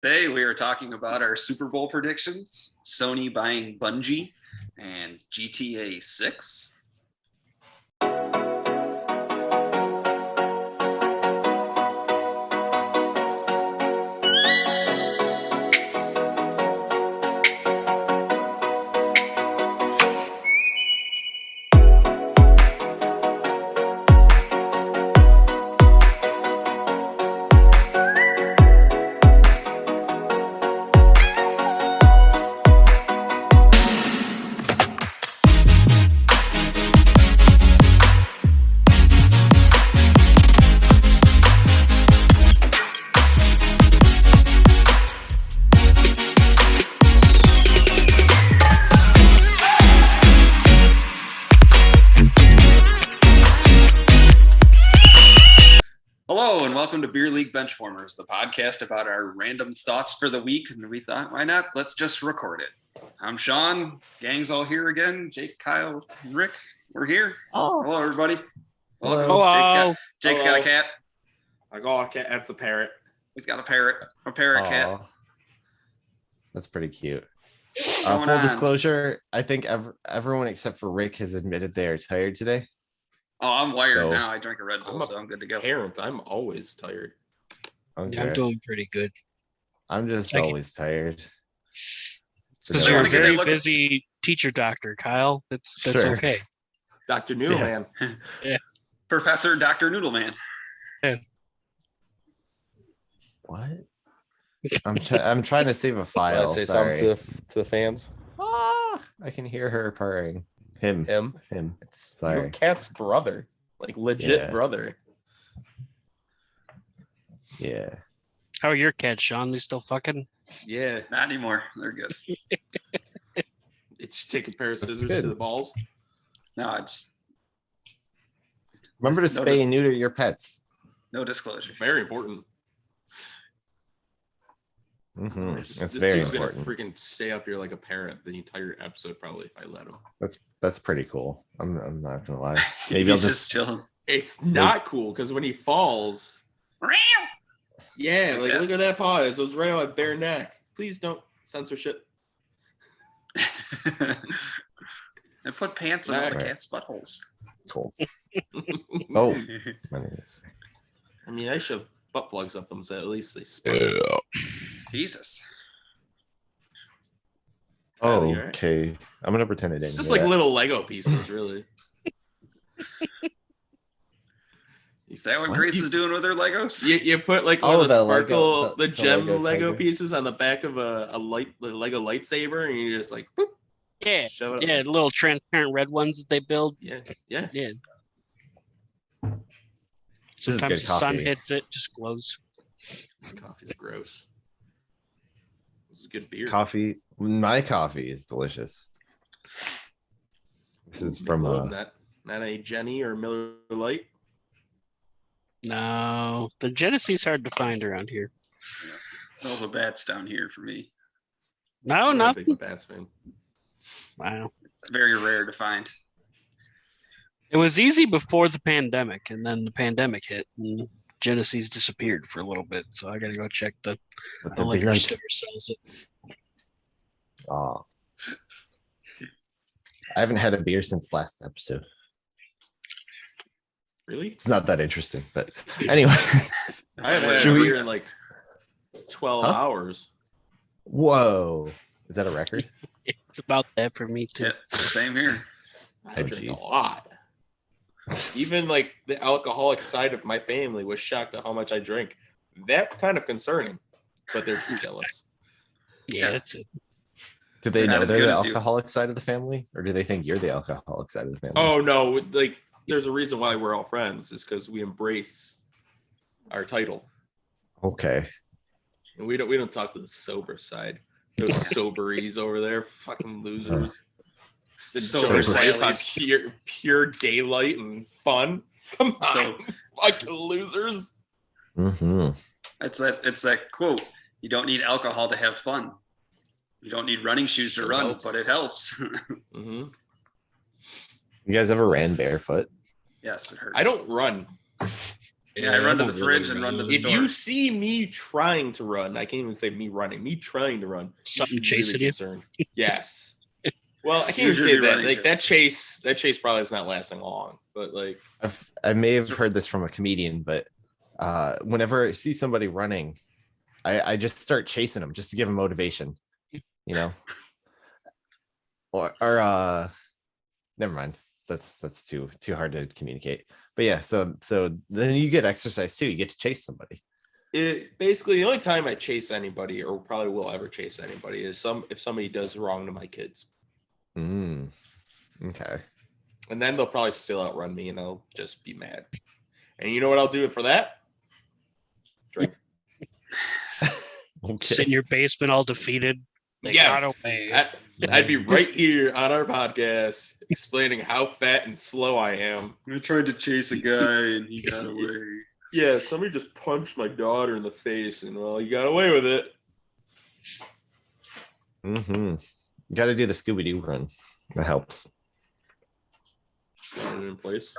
Today we are talking about our Super Bowl predictions, Sony buying Bungie, and GTA 6. Hello and welcome to Beer League Benchwarmers, the podcast about our random thoughts for the week. And we thought, why not? Let's just record it. I'm Sean. Gang's all here again. Jake, Kyle, Rick, we're here. Oh. Hello, everybody. Hello. Welcome. Jake's got a cat. I got a cat. That's a parrot. He's got a parrot cat. That's pretty cute. Going Full on? disclosure, I think everyone except for Rick has admitted they are tired today. Oh, I'm wired So- now. I drink a Red Bull, so I'm good to go. Parent, I'm always tired. Okay. I'm doing pretty good. I'm just Thank you. always tired. Because So you're a wanna get very that look- busy teacher doctor, Kyle. That's Sure. okay. Dr. Noodleman. Professor Dr. Noodleman. What? I'm trying to save a file. Say Sorry. something to the fans. I can hear her purring. Him. Him. It's Sorry. your cat's brother. Like legit Yeah. brother. Yeah. How are your cats, Sean? They still fucking? Yeah. Not anymore. They're good. It's take a pair of That's scissors good. to the balls. No, I just Remember to No, spay just- and neuter your pets. no disclosure. Very important. That's This very dude's important. gonna freaking stay up here like a parrot the entire episode probably if I let him. That's pretty cool. I'm not gonna lie. Maybe I'll He's just chilling. It's not cool because when he falls, yeah, like Yeah. look at that paw. It was right on my bare neck. Please don't censorship. And put pants on all the Right. cat's buttholes. cool. Oh, my name is. I mean, I shove butt plugs up them so at least they spit. Jesus. Oh, you all right? okay. I'm gonna pretend it It's didn't. just hear like that. little Lego pieces, really. Is that what What? Grace is doing with her Legos? You put like one Oh, of the the sparkle, Lego- the the gem Lego Lego tiger. pieces on the back of a Lego lightsaber, and you just like, boop, Yeah. shove it up. Yeah, little transparent red ones that they build. Yeah. Yeah. is Sometimes good the sun coffee. hits it, just glows. Coffee's gross. It's good beer. Coffee. My coffee is delicious. This is from not a Jenny or Miller Lite. No, the Genesee's hard to find around here. All the bats down here for me. No, I'm not a nothing. big Bass fan. Wow. It's very rare to find. It was easy before the pandemic, and then the pandemic hit, and Genesee's disappeared for a little bit. So I got to go check the what they'd be liquor like. store sells it. Oh. I haven't had a beer since last episode. Really? It's not that interesting, but anyway. I haven't had Should a we- beer in like 12 Huh? hours. Whoa. Is that a record? It's about that for me too. Yeah, same here. I Oh, drink a geez. lot. Even like the alcoholic side of my family was shocked at how much I drink. That's kind of concerning, but they're too jealous. Yeah, that's it. Do they They're not know as they're good the as you. alcoholic side of the family? Or do they think you're the alcoholic side of the family? Oh no, like there's a reason why we're all friends is because we embrace our title. Okay. And we don't talk to the sober side. Those soberies over there, fucking losers. Sober silence. Pure daylight and fun. Come on, fucking losers. Mm-hmm. It's that quote. You don't need alcohol to have fun. You don't need running shoes to Sure run, helps. but it helps. Mm-hmm. You guys ever ran barefoot? Yes, it hurts. I don't run. Yeah, I run to the don't fridge and run to the If store. you see me trying to run, I can't even say me running, me trying to run, you Something should be chasing really you? concerned. Yes. Well, I can't You even should say be that. running Like too. that chase probably is not lasting long. But like, I may have heard this from a comedian, but whenever I see somebody running, I just start chasing them just to give them motivation, you know. Or never mind. That's too hard to communicate. But yeah, so then you get exercise too. You get to chase somebody. it basically the only time I chase anybody, or probably will ever chase anybody, is if somebody does wrong to my kids, Okay. and then they'll probably still outrun me, and I'll just be mad. And you know what I'll do for that? Drink. Sit in your basement all defeated. They Yeah. got away. I'd be right here on our podcast explaining how fat and slow I am. I tried to chase a guy and he got away. Yeah, somebody just punched my daughter in the face, and well, you got away with it. You got to do the Scooby Doo run. That helps. Got it in place.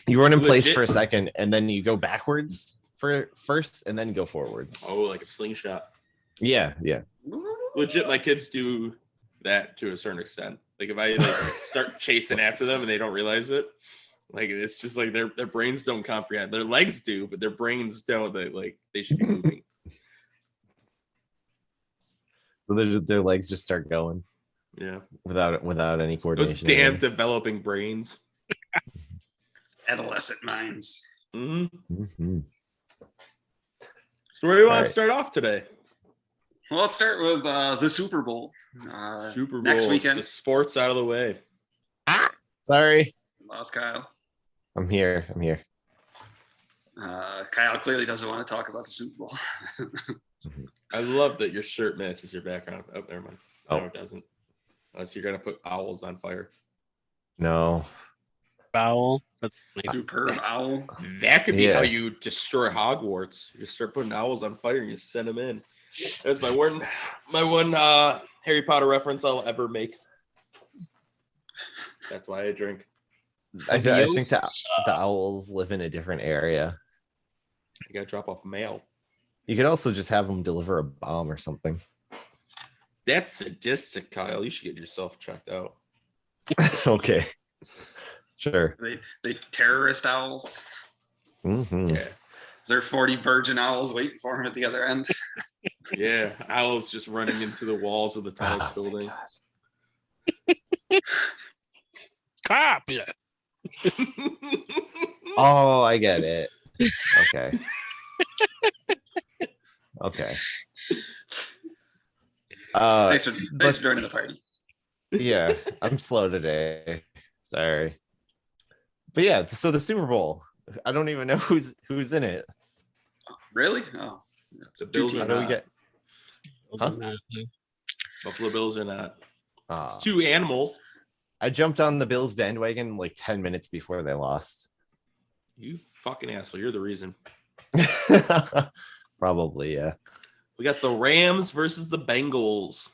You run in place Legit. for a second, and then you go backwards for first, and then go forwards. Oh, like a slingshot. Yeah. Legit, my kids do that to a certain extent. Like if I like start chasing after them and they don't realize it, like it's just like their brains don't comprehend. Their legs do, but their brains don't. They should be moving. So their legs just start going Yeah, without any those coordination. damn developing brains. Adolescent minds. Mm-hmm. So where do you want All to right. start off today? Well, let's start with the Super Bowl. Super Bowl. Next weekend. The sports out of the way. Sorry, Lost Kyle. I'm here. Kyle clearly doesn't want to talk about the Super Bowl. I love that your shirt matches your background. Oh, never mind. No, Oh. it doesn't. Unless you're gonna put owls on fire. No. Foul. That's Superb owl. That could be Yeah. how you destroy Hogwarts. You start putting owls on fire and you send them in. That's my one Harry Potter reference I'll ever make. That's why I drink. I think that the owls live in a different area. You gotta drop off mail. You could also just have them deliver a bomb or something. That's sadistic, Kyle. You should get yourself checked out. Okay. Sure. They terrorist owls. Mm-hmm. Yeah. Is there 40 virgin owls waiting for him at the other end? Yeah. Owls just running into the walls of the tallest Oh, building. cop. Yeah. Oh, I get it. Okay. Okay. Thanks for joining the party. Yeah, I'm slow today. Sorry. But yeah, so the Super Bowl. I don't even know who's in it. Really? Oh, that's The two Bills How are do we teams. get? Huh? Buffalo Bills are not. Ah. It's two animals. I jumped on the Bills bandwagon like 10 minutes before they lost. You fucking asshole. You're the reason. Probably, yeah. We got the Rams versus the Bengals.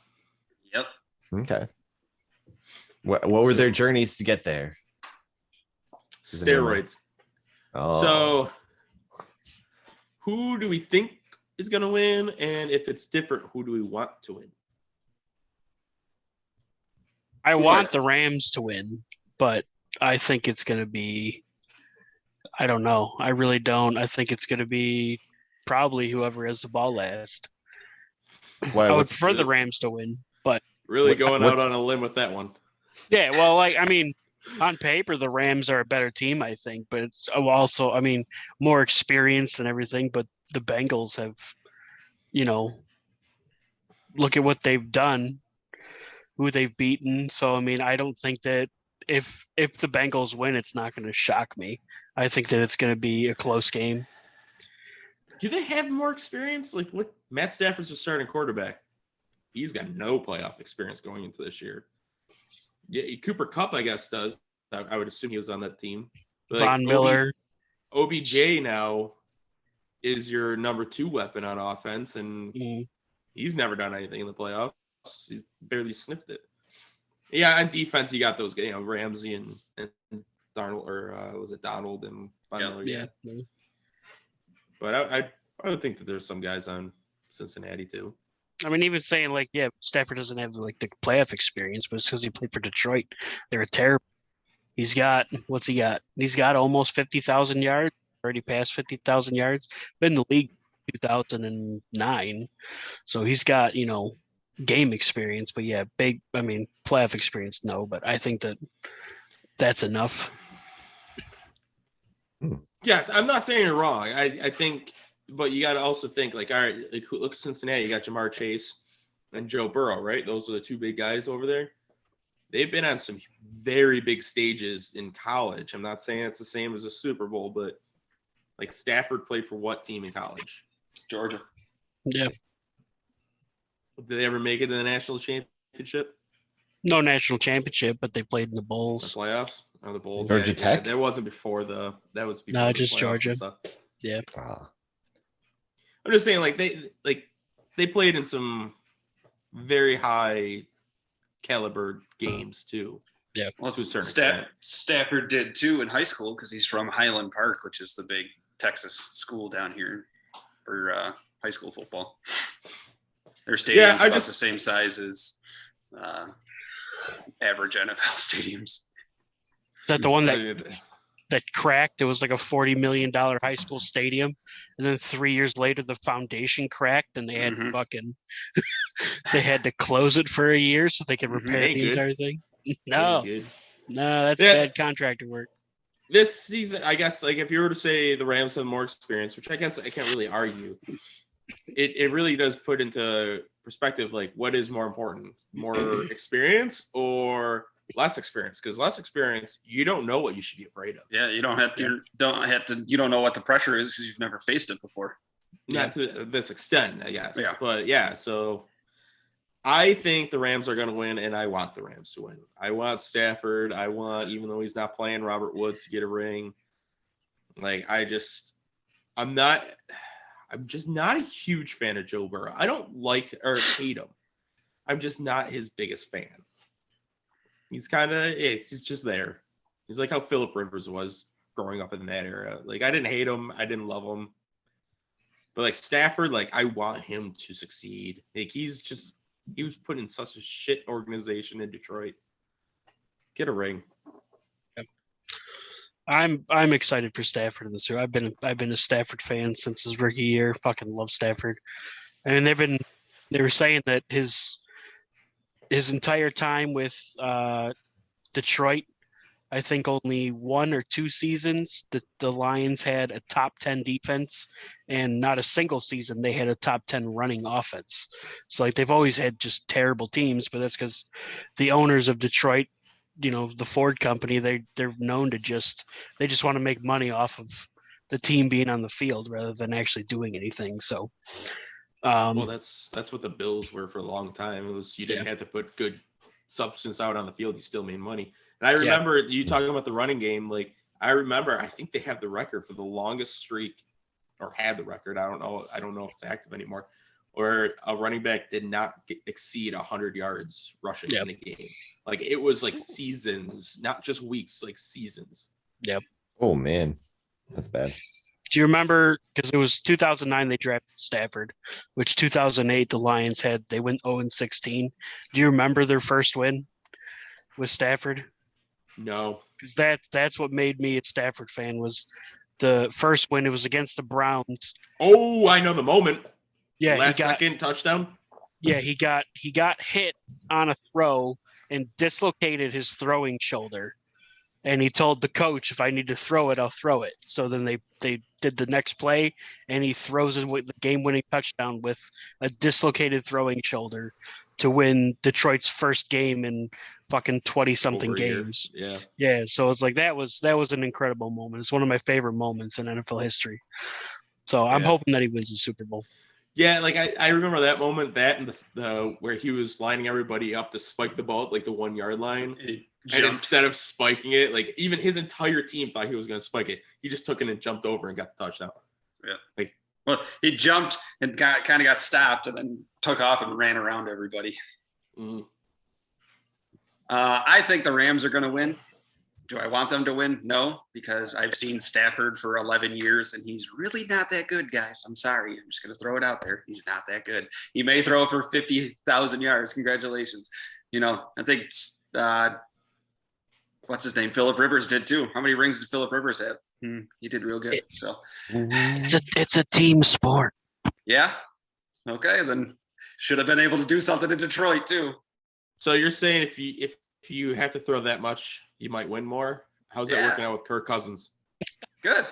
Yep. Okay. What were their journeys to get there? Does anyone know? Steroids. Oh, So, who do we think is going to win? And if it's different, who do we want to win? I want the Rams to win, but I think it's going to be. I don't know. I really don't. I think it's going to be probably whoever has the ball last. why, I would what's prefer the- the Rams to win, but Really What- going what- out on a limb with that one. yeah, well, like I mean, on paper the Rams are a better team, I think, but it's also, I mean, more experienced and everything. But the Bengals have, look at what they've done, who they've beaten. So I mean, I don't think that if the Bengals win, it's not going to shock me. I think that it's going to be a close game. Do they have more experience? Like, look, Matt Stafford's a starting quarterback. He's got no playoff experience going into this year. Yeah, Cooper Kupp, I guess, does. I would assume he was on that team. But, Von Miller. OBJ now is your number 2 weapon on offense, and he's never done anything in the playoffs. He's barely sniffed it. Yeah, on defense, you got those, Ramsey and Darnold, or was it Donald and Von Yeah. But I would think that there's some guys on Cincinnati too. I mean, even saying like, yeah, Stafford doesn't have like the playoff experience, but it's because he played for Detroit. They're a terrible. He's got what's he got? He's got almost 50,000 yards. Already passed 50,000 yards. Been in the league 2009, so he's got game experience. But yeah, playoff experience, no. But I think that's enough. Yes, I'm not saying you're wrong. I think, but you got to also think like, all right, like look at Cincinnati. You got Jamar Chase and Joe Burrow, right? Those are the two big guys over there. They've been on some very big stages in college. I'm not saying it's the same as a Super Bowl, but like Stafford played for what team in college? Georgia. Yeah. Did they ever make it to the national championship? No national championship, but they played in the The Bowls. playoffs or the Bowls? Georgia Tech? That wasn't before that was before. No, the just playoffs Georgia. and stuff. Yeah. I'm just saying, like they played in some very high caliber games too. Yeah. Well, to a certain extent. Stafford did too in high school because he's from Highland Park, which is the big Texas school down here for high school football. Their stadium's about the same size as average NFL stadiums. Is that the one that cracked? It was like a $40 million high school stadium, and then 3 years later the foundation cracked, and they had they had to close it for a year so they could repair the entire thing. No, that's bad contractor work. This season, I guess, like if you were to say the Rams have more experience, which I guess I can't really argue, it really does put into perspective like what is more important, more experience or less experience? Because less experience, you don't know what you should be afraid of. Yeah, you don't know what the pressure is because you've never faced it before. Not to this extent, I guess. Yeah. But yeah, so I think the Rams are going to win, and I want the Rams to win. I want Stafford. I want, even though he's not playing, Robert Woods to get a ring. Like, I'm just not a huge fan of Joe Burrow. I don't like or hate him. I'm just not his biggest fan. He's he's just there. He's like how Phillip Rivers was growing up in that era. Like, I didn't hate him. I didn't love him. But like Stafford, like I want him to succeed. Like he was put in such a shit organization in Detroit. Get a ring. I'm excited for Stafford in this year. I've been a Stafford fan since his rookie year. Fucking love Stafford. And they were saying that his entire time with Detroit, I think only 1 or 2 seasons the Lions had a top 10 defense, and not a single season they had a top 10 running offense. So like they've always had just terrible teams, but that's because the owners of Detroit, the Ford company, they're known to just want to make money off of the team being on the field rather than actually doing anything. So well, that's what the Bills were for a long time. It was you didn't have to put good substance out on the field, you still made money. And I remember you talking about the running game. Like I think they have the record for the longest streak, or had the record. I don't know if it's active anymore, where a running back did not exceed 100 yards rushing in a game. Like it was like seasons, not just weeks, like seasons. Yep. Oh man, that's bad. Do you remember? Because it was 2009 they drafted Stafford, which 2008 the Lions they went 0-16. Do you remember their first win with Stafford? No. Because that's what made me a Stafford fan, was the first win. It was against the Browns. Oh, I know the moment. Yeah, second touchdown. Yeah, he got hit on a throw and dislocated his throwing shoulder. And he told the coach, if I need to throw it, I'll throw it. So then they did the next play, and he throws it with the game-winning touchdown with a dislocated throwing shoulder to win Detroit's first game in fucking 20-something games. Yeah. So it's like that was an incredible moment. It's one of my favorite moments in NFL history. So I'm hoping that he wins the Super Bowl. Yeah, like I remember that moment, that and the where he was lining everybody up to spike the ball at like the 1 yard line. And instead of spiking it, like even his entire team thought he was going to spike it. He just took it and jumped over and got the touchdown. Yeah. Well, he jumped and got stopped and then took off and ran around everybody. Mm. I think the Rams are going to win. Do I want them to win? No, because I've seen Stafford for 11 years and he's really not that good, guys. I'm sorry. I'm just going to throw it out there. He's not that good. He may throw for 50,000 yards. Congratulations. I think, what's his name? Phillip Rivers did too. How many rings did Phillip Rivers have? He did real good. So it's a team sport. Yeah. Okay. Then should have been able to do something in Detroit too. So you're saying if you have to throw that much, you might win more? How's that working out with Kirk Cousins? Good.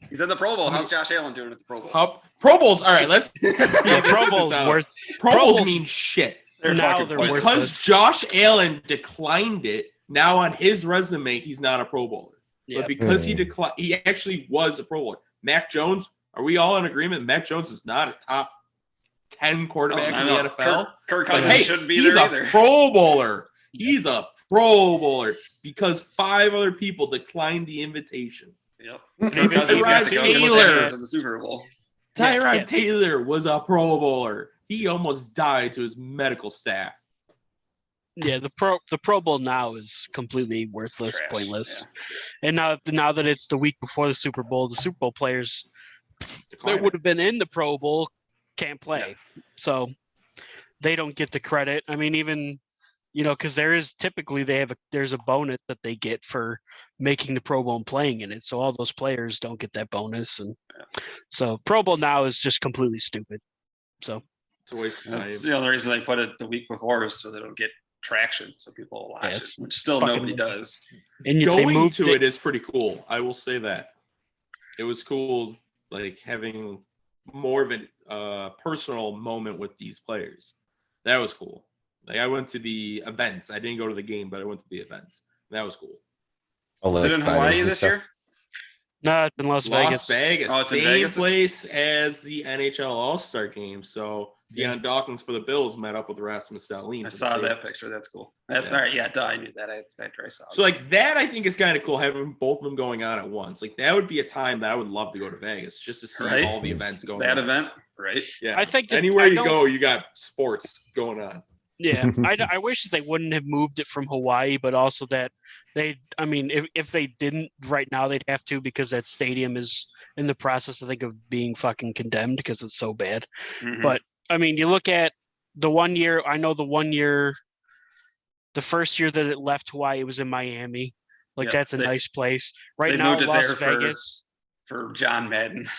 He's in the Pro Bowl. How's Josh Allen doing at the Pro Bowl? Pro Bowls. All right, let's. Pro Bowls worth. Pro Bowls mean shit. They're worthless. Because Josh Allen declined it. Now on his resume, he's not a Pro Bowler. Yep. But because he declined, he actually was a Pro Bowler. Mac Jones. Are we all in agreement? Mac Jones is not a top 10 quarterback in the NFL. Kirk Cousins shouldn't be there either. He's a Pro Bowler. He's a Pro Bowler because 5 other people declined the invitation. Yep. Kirk Cousins got to go in the Super Bowl. Tyrod Taylor was a Pro Bowler. He almost died to his medical staff. Yeah, the Pro Bowl now is completely worthless, Trash. Pointless. Yeah. And now that it's the week before the Super Bowl players that would have been in the Pro Bowl can't play. Yeah. So they don't get the credit. I mean, even because there is typically there's a bonus that they get for making the Pro Bowl and playing in it. So all those players don't get that bonus, and so Pro Bowl now is just completely stupid. So it's a waste of time. That's the only reason they put it the week before is so they don't get traction, so people will watch it, which still nobody does. And going to it is pretty cool. I will say that it was cool, like having more of a personal moment with these players. That was cool. Like I went to the events. I didn't go to the game, but I went to the events. That was cool. Is it in Hawaii this year? No, it's in Las Vegas. Oh, it's same in Vegas? Place as the NHL All-Star Game. So Deion Dawkins for the Bills met up with Rasmus Dahlin. I saw that picture. That's cool. All right, I knew that after I saw it. So like that, I think is kind of cool having both of them going on at once. Like that would be a time that I would love to go to Vegas just to see all the events going on. That event, right? Yeah. I think anywhere you go, you got sports going on. Yeah, I wish that they wouldn't have moved it from Hawaii, but also that if they didn't right now, they'd have to because that stadium is in the process, I think, of being fucking condemned because it's so bad. Mm-hmm. But, I mean, you look at the 1 year, the first year that it left Hawaii, it was in Miami. That's a nice place. Right now, Las Vegas. For John Madden.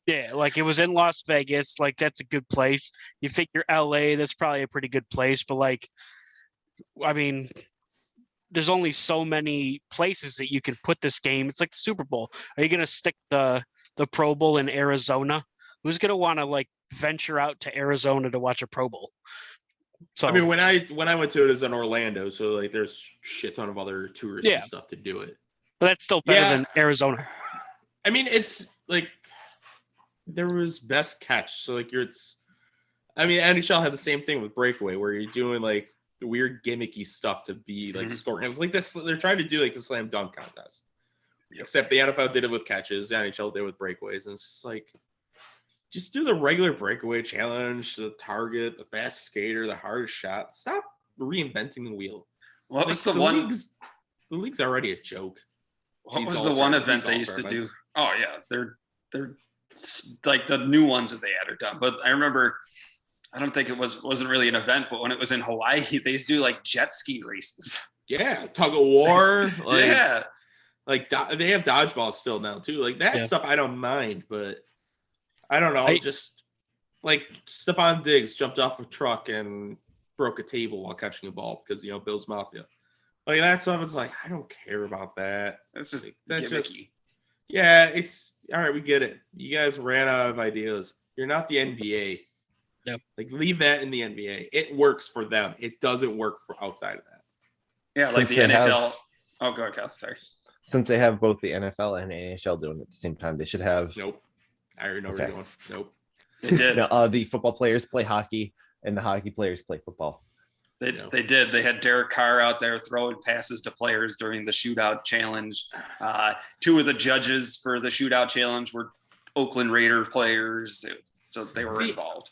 Yeah, it was in Las Vegas. That's a good place. You figure LA, that's probably a pretty good place. But there's only so many places that you can put this game. It's like the Super Bowl. Are you gonna stick the Pro Bowl in Arizona? Who's gonna want to venture out to Arizona to watch a Pro Bowl? So I mean, when I went to it, it was in Orlando, so there's shit ton of other touristy stuff to do it. But that's still better than Arizona. I mean, it's there was best catch. So NHL had the same thing with Breakaway where you're doing the weird gimmicky stuff to be scoring. It's like this, they're trying to do the slam dunk contest. Yep. Except the NFL did it with catches, the NHL did it with breakaways, and it's just just do the regular breakaway challenge, the target, the fast skater, the hardest shot. Stop reinventing the wheel. What was the one? The league's already a joke. What was the one event they used to do? Oh yeah, they're the new ones that they had are done. But I remember, I don't think it wasn't really an event, but when it was in Hawaii, they used to do jet ski races. Yeah, tug of war. Yeah, they have dodgeball still now too. That stuff I don't mind, but I don't know. Just Stephon Diggs jumped off a truck and broke a table while catching a ball because Bill's Mafia. That stuff is I don't care about that. That's just that's gimmicky. Just yeah. It's all right. We get it. You guys ran out of ideas. You're not the NBA. Yep. Leave that in the NBA. It works for them. It doesn't work for outside of that. Yeah, Since the NHL. Go ahead, Cal. Sorry. Since they have both the NFL and NHL doing it at the same time, they should have. Nope. I already know where you're going. Nope. They did. No, the football players play hockey and the hockey players play football. They did. They had Derek Carr out there throwing passes to players during the shootout challenge. 2 of the judges for the shootout challenge were Oakland Raider players, so they were involved.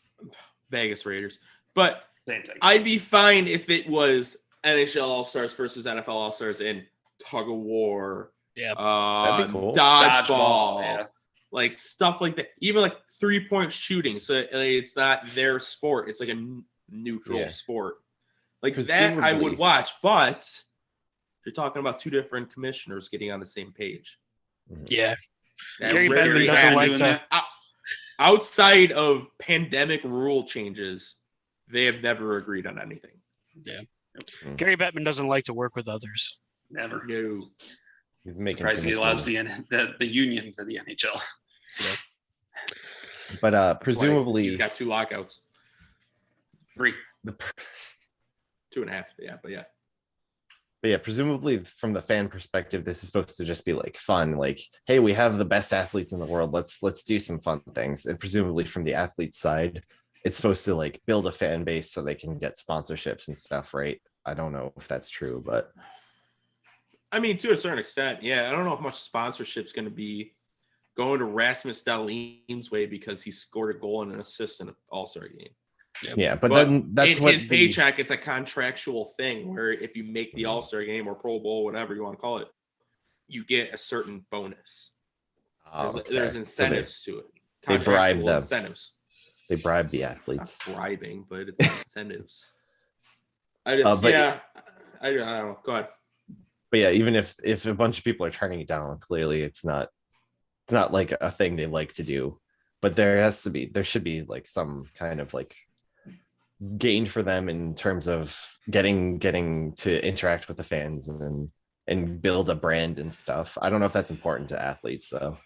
Vegas Raiders. But same thing. I'd be fine if it was NHL All-Stars versus NFL All-Stars in tug of war. Yeah. That'd be cool. Dodgeball. Yeah. Like stuff like that. Even like 3-point shooting. So it's not their sport. It's like a neutral sport. Like that I would watch, but you're talking about two different commissioners getting on the same page. Yeah. That's Gary rarely Bettman doesn't happens. like that. Outside of pandemic rule changes, they have never agreed on anything. Yeah. Gary Bettman doesn't like to work with others. Never. No. He's making Surprised he too much allows money. the union for the NHL. But presumably he's got 2 lockouts. 3. 2.5. Yeah, but yeah. But yeah, presumably from the fan perspective, this is supposed to just be like fun. Like, hey, we have the best athletes in the world. Let's do some fun things. And presumably from the athlete side, it's supposed to like build a fan base so they can get sponsorships and stuff, right? I don't know if that's true, but I mean, to a certain extent, yeah. I don't know how much sponsorship's going to be going to Rasmus Dahlin's way because he scored a goal and an assist in an All-Star game. Yeah, but then that's what his paycheck. It's a contractual thing where if you make the All-Star game or Pro Bowl, whatever you want to call it, you get a certain bonus. There's incentives to it. They bribe them. Incentives. They bribe the It's athletes. not bribing, but it's incentives. I don't know. Go ahead. But yeah, even if a bunch of people are turning it down, clearly it's not like a thing they like to do. But there should be like some kind of like gain for them in terms of getting to interact with the fans and build a brand and stuff. I don't know if that's important to athletes though.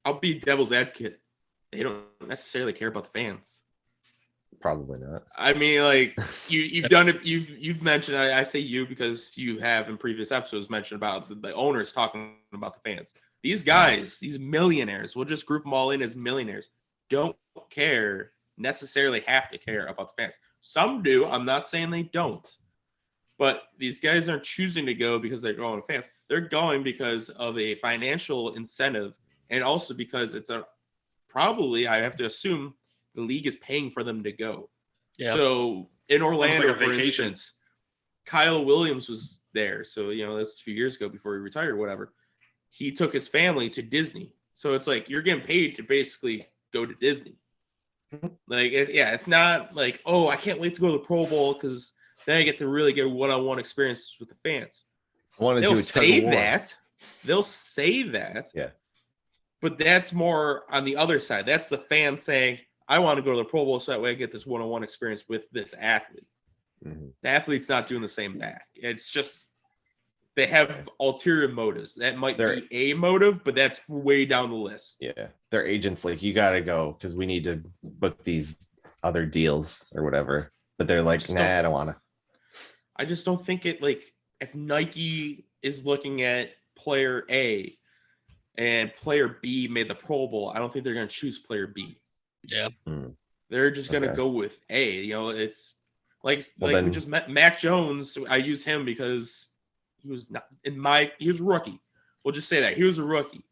I'll be devil's advocate. They don't necessarily care about the fans. Probably not. I mean, like you've done it. You've mentioned. I say you because you have in previous episodes mentioned about the owners talking about the fans. These guys, these millionaires, we'll just group them all in as millionaires. Don't necessarily have to care about the fans. Some do. I'm not saying they don't. But these guys aren't choosing to go because they're going to fans. They're going because of a financial incentive and also because it's probably, I have to assume, the league is paying for them to go. Yeah. So in Orlando, for instance, Kyle Williams was there. So, that's a few years ago before he retired or whatever. He took his family to Disney. So it's like you're getting paid to basically go to Disney. Like, it's not like, oh, I can't wait to go to the Pro Bowl because then I get to really get a one-on-one experience with the fans. They'll say that. They'll say that. Yeah. But that's more on the other side. That's the fan saying, I want to go to the Pro Bowl so that way I get this one-on-one experience with this athlete. Mm-hmm. The athlete's not doing the same back. It's just they have ulterior motives. That might be a motive, but that's way down the list. Yeah. Their agents like, you got to go because we need to book these other deals or whatever. But they're like, I don't want to. I just don't think it, like, if Nike is looking at player A and player B made the Pro Bowl, I don't think they're going to choose player B. Yeah. They're just going to go with A. It's like we just met Mac Jones. I use him because he was he was a rookie. We'll just say that. He was a rookie.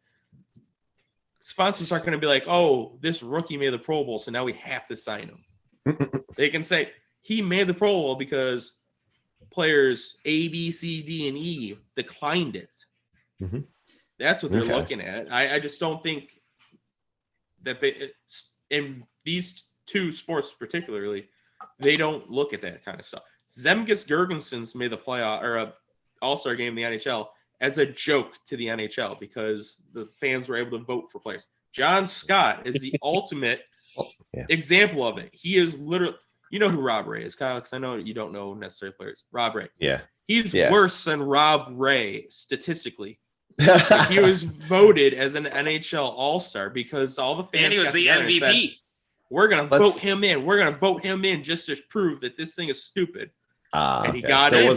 Sponsors aren't going to be like, oh, this rookie made the Pro Bowl, so now we have to sign him. They can say he made the Pro Bowl because players A, B, C, D, and E declined it. Mm-hmm. That's what they're looking at. I just don't think that in these two sports particularly, they don't look at that kind of stuff. Zemgus Girgensons made the playoff or a All-Star game in the NHL as a joke to the NHL because the fans were able to vote for players. John Scott is the ultimate example of it. He is literally, you know who Rob Ray is, Kyle, because I know you don't know necessarily players. Rob Ray. Yeah. He's worse than Rob Ray statistically. He was voted as an NHL All-Star because all the fans and he was the MVP. Said, we're gonna vote him in. We're gonna vote him in just to prove that this thing is stupid. And he got so in. It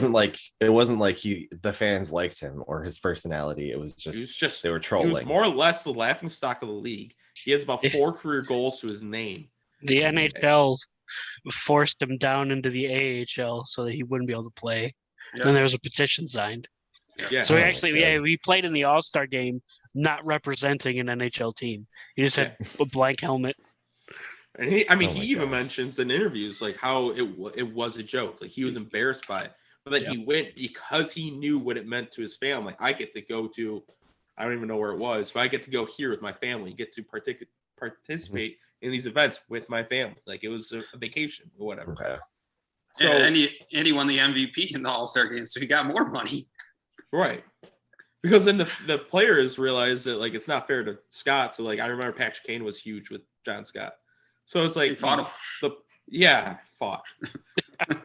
wasn't like the fans liked him or his personality. It was just they were trolling. He was more or less the laughingstock of the league. He has about 4 career goals to his name. The NHL forced him down into the AHL so that he wouldn't be able to play. Yeah. Then there was a petition signed. Yeah. So we played in the All-Star game, not representing an NHL team. He just had a blank helmet. And he Oh my even God. mentions in interviews like how it was a joke. Like he was embarrassed by it, but then he went because he knew what it meant to his family. I get to go to, I don't even know where it was, but I get to go here with my family, get to participate in these events with my family. Like it was a vacation or whatever. Okay. So and he won the MVP in the All-Star game, so he got more money. right. Because then the players realized that like it's not fair to Scott. So like I remember Patrick Kane was huge with John Scott. So it's like He fought him. Fought.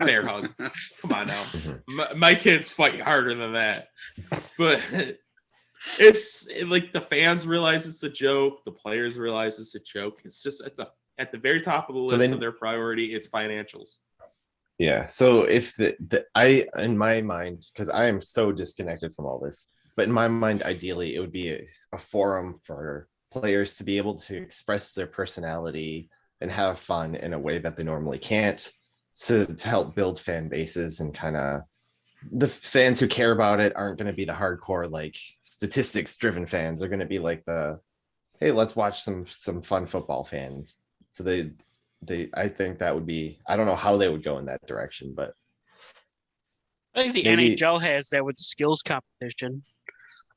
Bear hug. Come on now. My kids fight harder than that. But it's like the fans realize it's a joke. The players realize it's a joke. It's at the very top of the list of their priority. It's financials. Yeah. So if in my mind, because I am so disconnected from all this, but in my mind, ideally, it would be a forum for players to be able to express their personality and have fun in a way that they normally can't, to help build fan bases, and kind of the fans who care about it aren't going to be the hardcore, like statistics driven fans. They're going to be like hey, let's watch some fun football fans. So I think that would be, I don't know how they would go in that direction, but I think the maybe, NHL has that with the skills competition,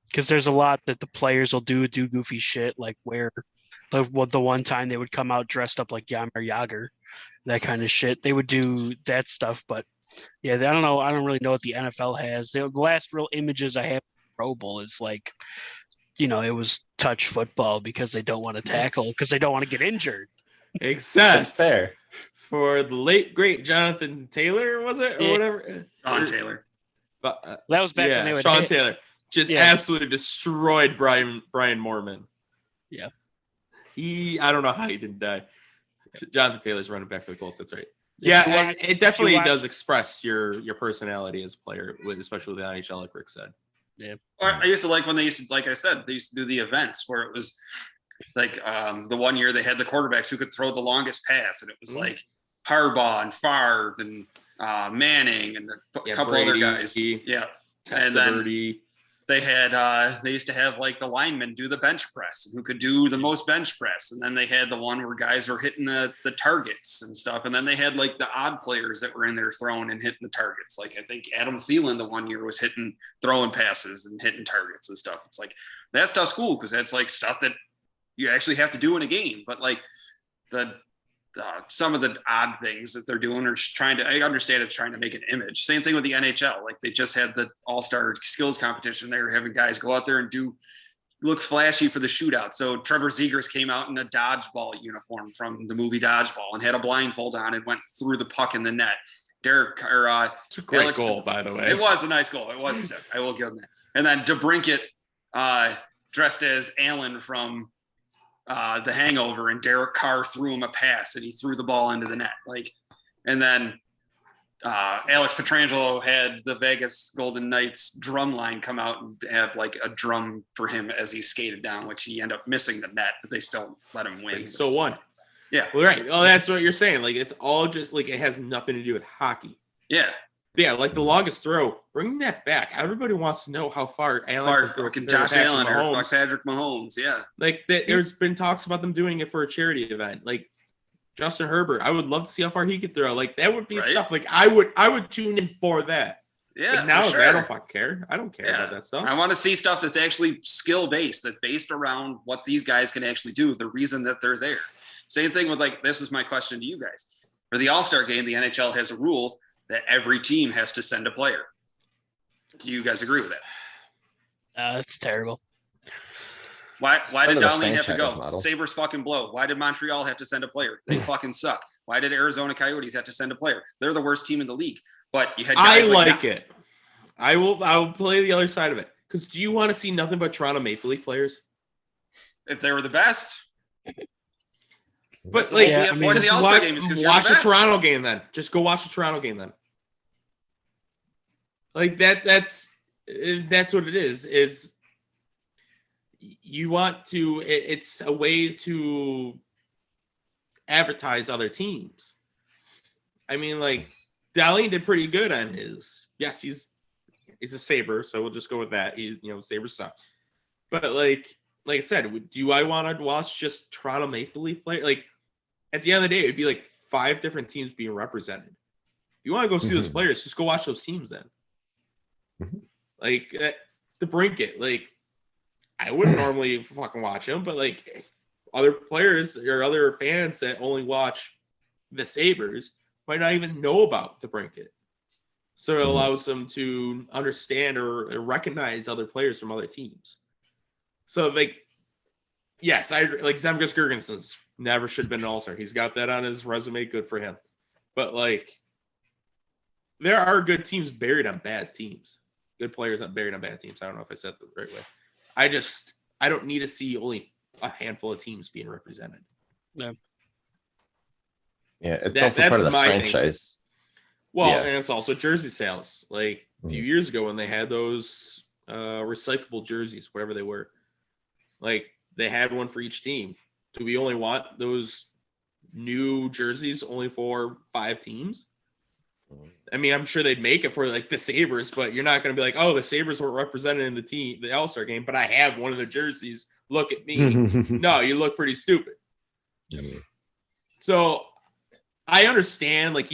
because there's a lot that the players will do goofy shit, like where the one time they would come out dressed up like Yammer Yager, that kind of shit. They would do that stuff, but yeah, I don't know. I don't really know what the NFL has. The last real images I have of Pro Bowl is like, it was touch football because they don't want to tackle, because they don't want to get injured. Except that's fair. For the late great Jonathan Taylor, was it, or whatever? Sean Taylor. But that was back when they would Sean Taylor just absolutely destroyed Brian Moorman. Yeah. I don't know how he didn't die. Jonathan Taylor's running back for the Colts. That's right. Yeah, it definitely does express your personality as a player, especially with the NHL, like Rick said. Yeah. I used to like when they used to, like I said, they used to do the events where it was like the one year they had the quarterbacks who could throw the longest pass, and it was like Harbaugh and Favre and Manning and a couple Brady, other guys. Yeah. And then they used to have like the linemen do the bench press, and who could do the most bench press. And then they had the one where guys were hitting the targets and stuff. And then they had like the odd players that were in there throwing and hitting the targets. Like I think Adam Thielen the one year was throwing passes and hitting targets and stuff. It's like, that stuff's cool because that's like stuff that you actually have to do in a game. But like some of the odd things that they're doing are I understand it's trying to make an image. Same thing with the NHL. Like they just had the all-star skills competition. They were having guys go out there and look flashy for the shootout. So Trevor Zegras came out in a dodgeball uniform from the movie Dodgeball and had a blindfold on and went through the puck in the net. It's a great goal, by the way. It was a nice goal. It was sick. I will give them that. And then DeBrincat dressed as Alan from The Hangover, and Derek Carr threw him a pass and he threw the ball into the net. And then Alex Petrangelo had the Vegas Golden Knights drum line come out and have like a drum for him as he skated down, which he ended up missing the net, but they still let him win. But he still won. Yeah. Well, right. Oh, that's what you're saying. Like it's all just like it has nothing to do with hockey. Yeah. Yeah, like the longest throw. Bring that back. Everybody wants to know how far Allen fucking Josh Allen or fuck Patrick Mahomes. Yeah. Like there's been talks about them doing it for a charity event. Like Justin Herbert, I would love to see how far he could throw. Like that would be stuff. Like I would tune in for that. Yeah. Like, now sure. I don't fucking care. I don't care about that stuff. I want to see stuff that's actually skill based, that's based around what these guys can actually do, the reason that they're there. Same thing with this is my question to you guys. For the All-Star game, the NHL has a rule that every team has to send a player. Do you guys agree with that? That's terrible. Why did Darlene have to go? Model. Sabres fucking blow. Why did Montreal have to send a player? They fucking suck. Why did Arizona Coyotes have to send a player? They're the worst team in the league. But you had guys it. I will play the other side of it. Because do you want to see nothing but Toronto Maple Leaf players? If they were the best. But watch a Toronto game then. Just go watch a Toronto game then. Like that's what it is you want to, it's a way to advertise other teams. I mean, like Darlene did pretty good on his. Yes, he's a Sabre, so we'll just go with that. He's Sabres suck. But like I said, do I want to watch just Toronto Maple Leaf play? Like at the end of the day, it'd be like 5 different teams being represented. If you want to go see those players, just go watch those teams then. Like the Brinket, like I wouldn't normally fucking watch them, but like other players or other fans that only watch the Sabres might not even know about the Brinket. So it allows them to understand or recognize other players from other teams. So like, yes, I like Zemgus Girgensons never should have been an all-star. He's got that on his resume. Good for him. But like, there are good teams buried on bad teams. Good players not buried on bad teams. I don't know if I said it the right way. I don't need to see only a handful of teams being represented. No. Yeah, it's also part of the franchise. Well, and it's also jersey sales. Like a few years ago when they had those recyclable jerseys, whatever they were, like they had one for each team. Do we only want those new jerseys only for 5 teams? I mean, I'm sure they'd make it for like the Sabres, but you're not going to be like, oh, the Sabres were represented in the All-Star game, but I have one of the jerseys. Look at me. No, you look pretty stupid. So I understand, like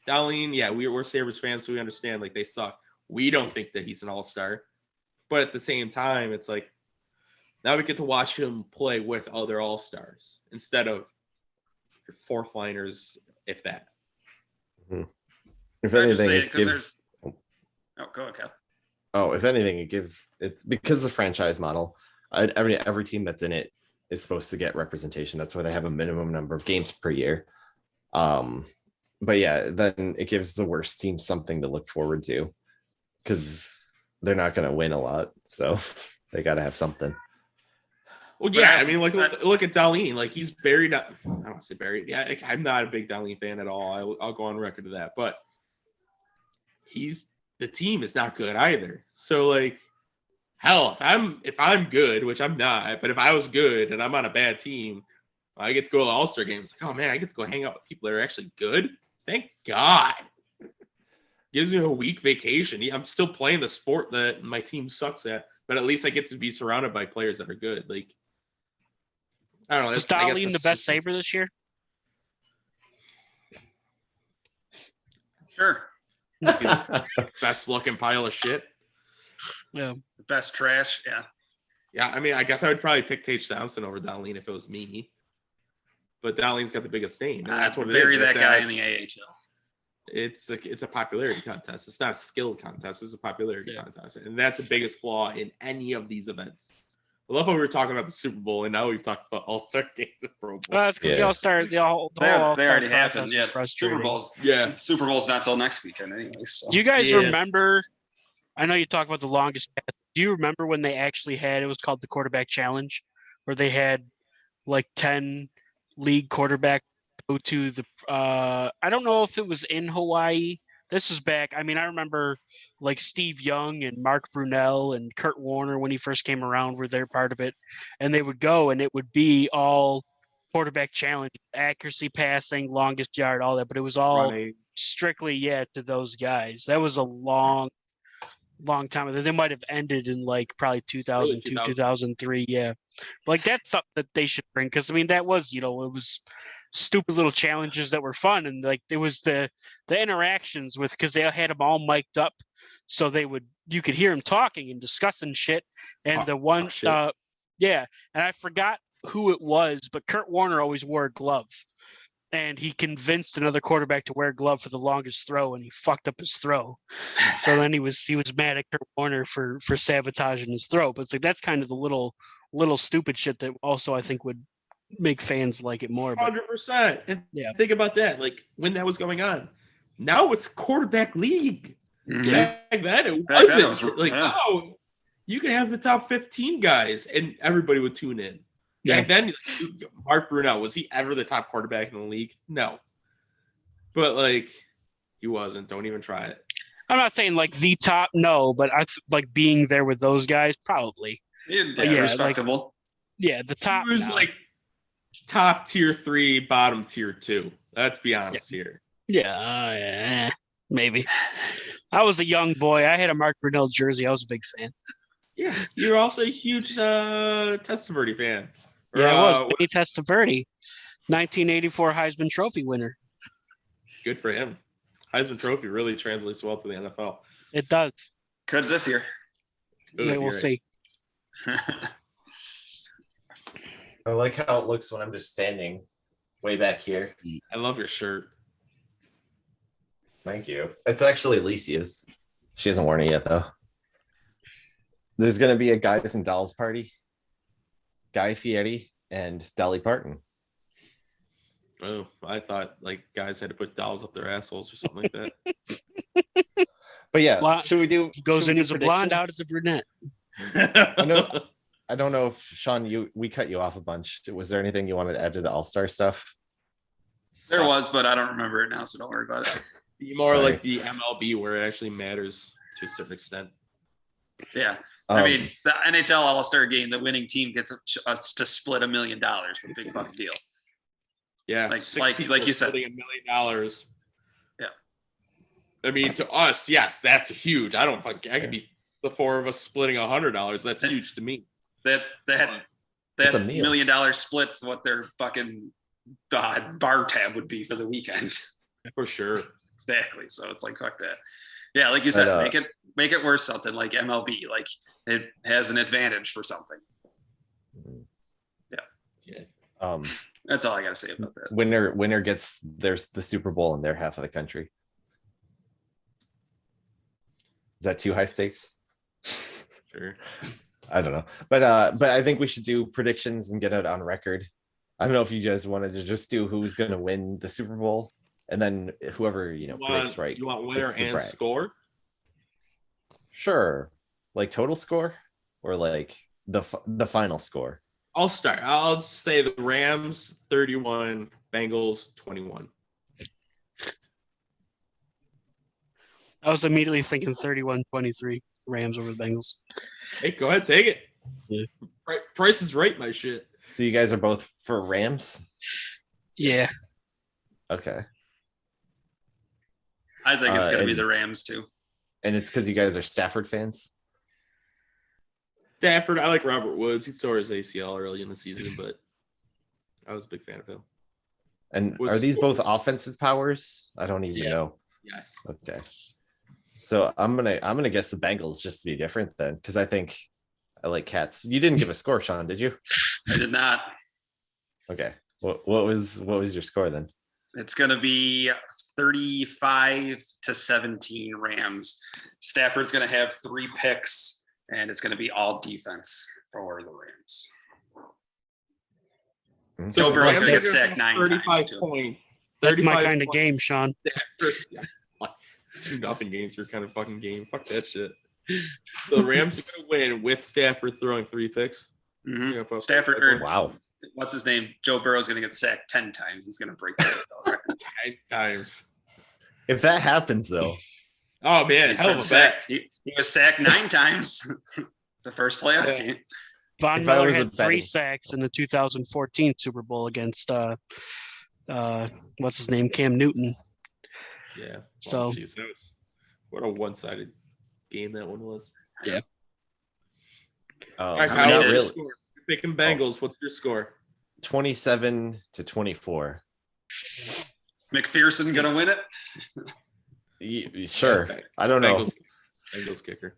Darlene, yeah, we're Sabres fans, so we understand like they suck. We don't think that he's an all-star. But at the same time, it's like now we get to watch him play with other all-stars instead of your fourth liners, if that. If anything, it gives. Oh, go ahead, Cal. Oh, if anything, it's because of the franchise model. Every team that's in it is supposed to get representation. That's why they have a minimum number of games per year. But yeah, then it gives the worst team something to look forward to because they're not going to win a lot, so they got to have something. Well, yeah, I mean, like look at Darlene. Like he's buried. I don't want to say buried. Yeah, I'm not a big Darlene fan at all. I'll go on record to that. But the team is not good either. So like, hell, if I'm good, which I'm not, but if I was good and I'm on a bad team, I get to go to the All-Star game. It's like, oh man, I get to go hang out with people that are actually good. Thank God. Gives me a week vacation. I'm still playing the sport that my team sucks at, but at least I get to be surrounded by players that are good. Like, I don't know. Is Darlene the best Sabre this year? Sure. Best looking pile of shit. Yeah. Best trash. Yeah. Yeah. I mean, I guess I would probably pick Tage Thompson over Darlene if it was me. But Darlene's got the biggest name. That's what it is. Bury that guy in the AHL. It's a popularity contest. It's not a skill contest. It's a popularity contest. And that's the biggest flaw in any of these events. I love how we were talking about the Super Bowl, and now we've talked about All-Star games and Pro Bowl. That's because the All-Star, they already happened. Yeah, Super Bowl's not till next weekend, anyways. So. Do you guys remember? I know you talk about the longest pass. Do you remember when they actually had? It was called the Quarterback Challenge, where they had like 10 league quarterbacks go to the. I don't know if it was in Hawaii. This is back. I mean, I remember like Steve Young and Mark Brunell and Kurt Warner when he first came around were their part of it. And they would go and it would be all quarterback challenge, accuracy, passing, longest yard, all that. But it was all strictly, to those guys. That was a long time. They might have ended in like probably 2002, 2003. Yeah. Like that's something that they should bring. Cause I mean, that was, it was stupid little challenges that were fun. And like, there was the interactions with, cause they had them all mic'd up. So you could hear them talking and discussing shit. And and I forgot who it was, but Kurt Warner always wore a glove. And he convinced another quarterback to wear a glove for the longest throw, and he fucked up his throw. So then he was mad at Kurt Warner for sabotaging his throw. But it's like that's kind of the little stupid shit that also I think would make fans like it more. 100%. And think about that. Like when that was going on, now it's quarterback league. Mm-hmm. Back then it wasn't. You can have the top 15 guys, and everybody would tune in. Back then, Mark Brunell, was he ever the top quarterback in the league? No. But, like, he wasn't. Don't even try it. I'm not saying, like, the top, no, but I like being there with those guys, probably. Respectable. Like, the top. He was, like, top tier 3, bottom tier 2. Let's be honest here. Yeah, maybe. I was a young boy. I had a Mark Brunell jersey. I was a big fan. Yeah, you're also a huge Testaverde fan. I was. Testaverde. 1984 Heisman Trophy winner. Good for him. Heisman Trophy really translates well to the NFL. It does. Could this year. Ooh, We'll you're see. I like how it looks when I'm just standing way back here. I love your shirt. Thank you. It's actually Alicia's. She hasn't worn it yet, though. There's going to be a Guys and Dolls party. Guy Fieri and Dolly Parton. Oh, I thought like guys had to put dolls up their assholes or something like that. But yeah, Blonde- should we do? Goes should in we as do a blonde, out as a predictions? brunette. I don't know if Sean, we cut you off a bunch. Was there anything you wanted to add to the All-Star stuff? There was, but I don't remember it now, so don't worry about it. Be more Sorry. like the MLB where it actually matters to a certain extent. Yeah. I mean, the NHL All-Star game, the winning team gets to split $1 million. What a big fucking deal. Yeah, Like- six like people you said. splitting $1 million. Yeah. I mean, to us, yes, that's huge. I could be the four of us splitting $100. That's huge to me. That It's a $1 meal. million splits what their fucking bar tab would be for the weekend. For sure. Exactly. So it's like, fuck that. Yeah, like you said, But, make it worth something like MLB. Like it has an advantage for something. That's all I gotta say about that. winner gets there's the Super Bowl in their half of the country. Is that too high stakes? Sure. I don't know, but I think we should do predictions and get it on record. I don't know if you guys wanted to just do who's going to win the Super Bowl, and then whoever predicts right. You want winner gets the and brag. score? Sure, like total score or like the final score. I'll start. I'll say the Rams 31, Bengals 21. I was immediately thinking 31-23 Rams over the Bengals. Hey, go ahead, take it. Yeah. Price is right, my shit. So you guys are both for Rams? Yeah. Okay. I think it's gonna be and- the Rams too. And it's because you guys are Stafford fans? Stafford, I like Robert Woods. He tore his ACL early in the season, but I was a big fan of him. And Was- are these both offensive powers? I don't even Yeah. know. Yes. Okay. So I'm gonna guess the Bengals just to be different then, because I think I like cats. You didn't give a score, Sean, did you? I did not. Okay. What was your score then? It's gonna be 35-17 Rams. Stafford's gonna have 3 picks, and it's gonna be all defense for the Rams. Joe Burrow's gonna get sacked 9 35 times too. points. That's 35 my kind of points. game, Sean. 2-0 games your kind of fucking game. Fuck that shit. The Rams are gonna win with Stafford throwing 3 picks. Mhm. Yeah, but- Stafford, or Wow. what's his name? Joe Burrow's gonna get sacked 10 times. He's gonna break the NFL record. 10 times. If that happens though, Oh man, He's hell been of a bet. sacked. He was sacked 9 times. The first playoff Yeah. game. Von If I Miller was a had 3 betting- sacks in the 2014 Super Bowl against what's his name, Cam Newton. Yeah. So- Geez, what a one-sided game that one was. All right, I Kyle, mean, what's it- your really. score? You're picking Bengals. What's your score? 27-24. McPherson gonna win it. Sure. Okay. I don't know. Bengals kicker.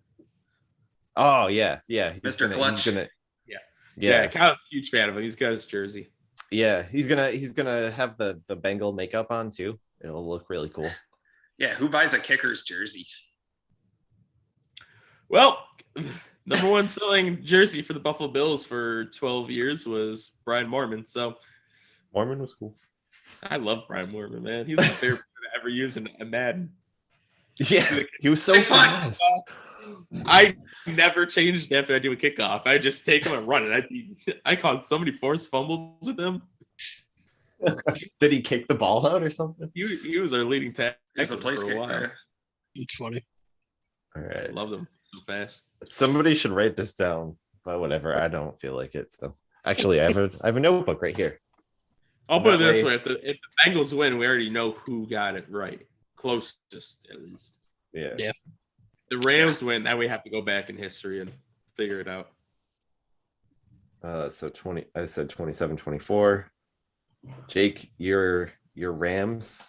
Oh yeah. He's Mr. Clutch. gonna, Yeah. yeah. Kyle's a huge fan of him. He's got his jersey. Yeah. He's gonna have the Bengal makeup on too. It'll look really cool. Yeah, who buys a kicker's jersey? Well, number one selling jersey for the Buffalo Bills for 12 years was Brian Mormon. So Mormon was cool. I love Brian Mormon, man. He's my favorite player to ever use in Madden. Yeah, he was so Big fun. fast. I never changed after I do a kickoff. I just take him and run it. I caused so many forced fumbles with him. Did he kick the ball out or something? He was our leading tackle He's a place for a while. kicker. It's funny. All I right. loved him so fast. Somebody should write this down, but whatever. I don't feel like it. So actually, I have a notebook right here. I'll put it That this way- way: if the Bengals win, we already know who got it right, closest at least. Yeah. Yeah. The Rams win, then we have to go back in history and figure it out. So 20. I said 27-24. Jake, your Rams.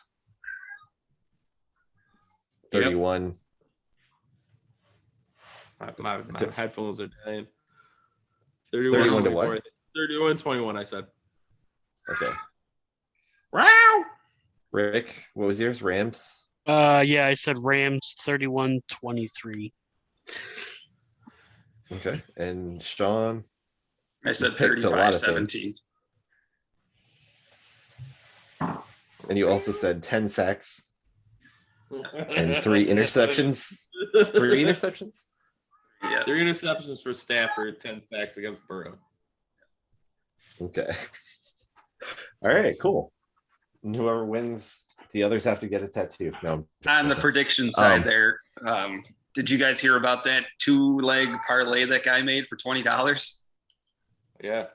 31. My headphones are dying. 31 to what? 31-21, I said. Okay. Wow. Rick, what was yours? Rams? Yeah, I said Rams 31-23. Okay. And Sean? I said You picked a lot of 35-17. And you also said 10 sacks and 3 interceptions. 3 interceptions? Yeah. 3 interceptions for Stafford, 10 sacks against Burrow. Okay. All right, cool. And whoever wins, the others have to get a tattoo. No. On the prediction side there, did you guys hear about that 2-leg parlay that guy made for $20? Yeah.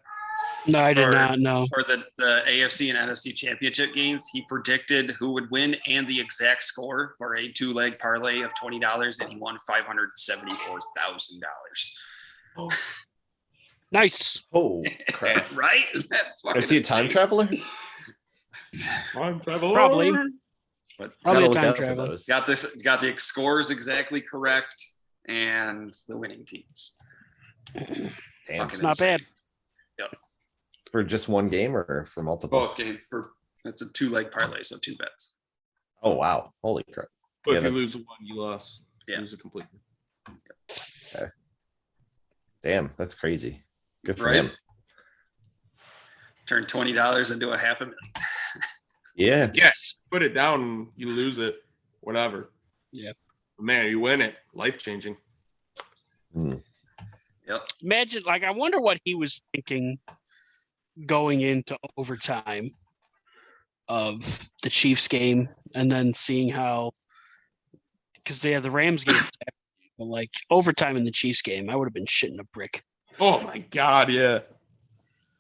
No, I did not know. For the AFC and NFC championship games, he predicted who would win and the exact score for a 2-leg parlay of $20, and he won $574,000. Nice. Oh, crap. Right? That's Is he a time traveler? Probably. But Probably a Gotta look time out for traveler. those. got the scores exactly correct and the winning teams. Damn. Fucking It's not insane. bad. Yep. For just one game or for multiple? Both games it's a 2-leg parlay, so 2 bets. Oh, wow. Holy crap. But Yeah, if you that's- lose one, you lost. Yeah. Lose it completely. Damn, that's crazy. Good for Right? him. Turn $20 into $500,000. Yeah. Yes. Put it down, you lose it. Whatever. Yeah. Man, you win it. Life changing. Yep. Imagine, like, I wonder what he was thinking going into overtime of the Chiefs game, and then seeing how, because they have the Rams game, but like overtime in the Chiefs game, I would have been shitting a brick. Oh my God, yeah.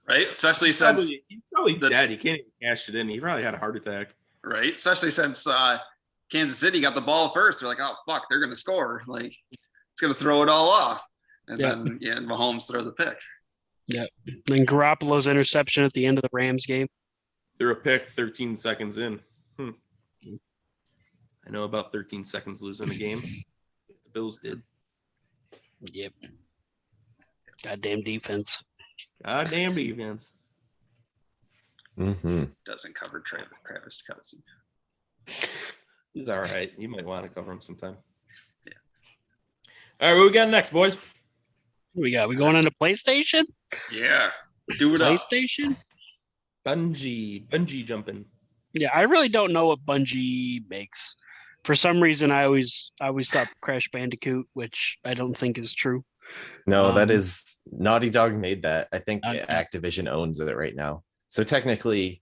Right? Especially since He's probably dead. He can't even cash it in. He probably had a heart attack. right? Especially since Kansas City got the ball first. They're like, oh fuck, they're gonna score. Like it's gonna throw it all off. And then Mahomes throw the pick. Then Garoppolo's interception at the end of the Rams game. They're a pick 13 seconds in. I know about 13 seconds losing a game. The Bills did. Yep. Goddamn defense. Goddamn defense. Mm-hmm. Doesn't cover Travis Kelce. He's all right. You might want to cover him sometime. Yeah. All right, what we got next, boys? What we got? We going into PlayStation? Yeah. Do it up. PlayStation? Bungee jumping. Yeah, I really don't know what Bungie makes. For some reason, I always thought Crash Bandicoot, which I don't think is true. No, that is Naughty Dog made that. I think Okay. Activision owns it right now. So technically,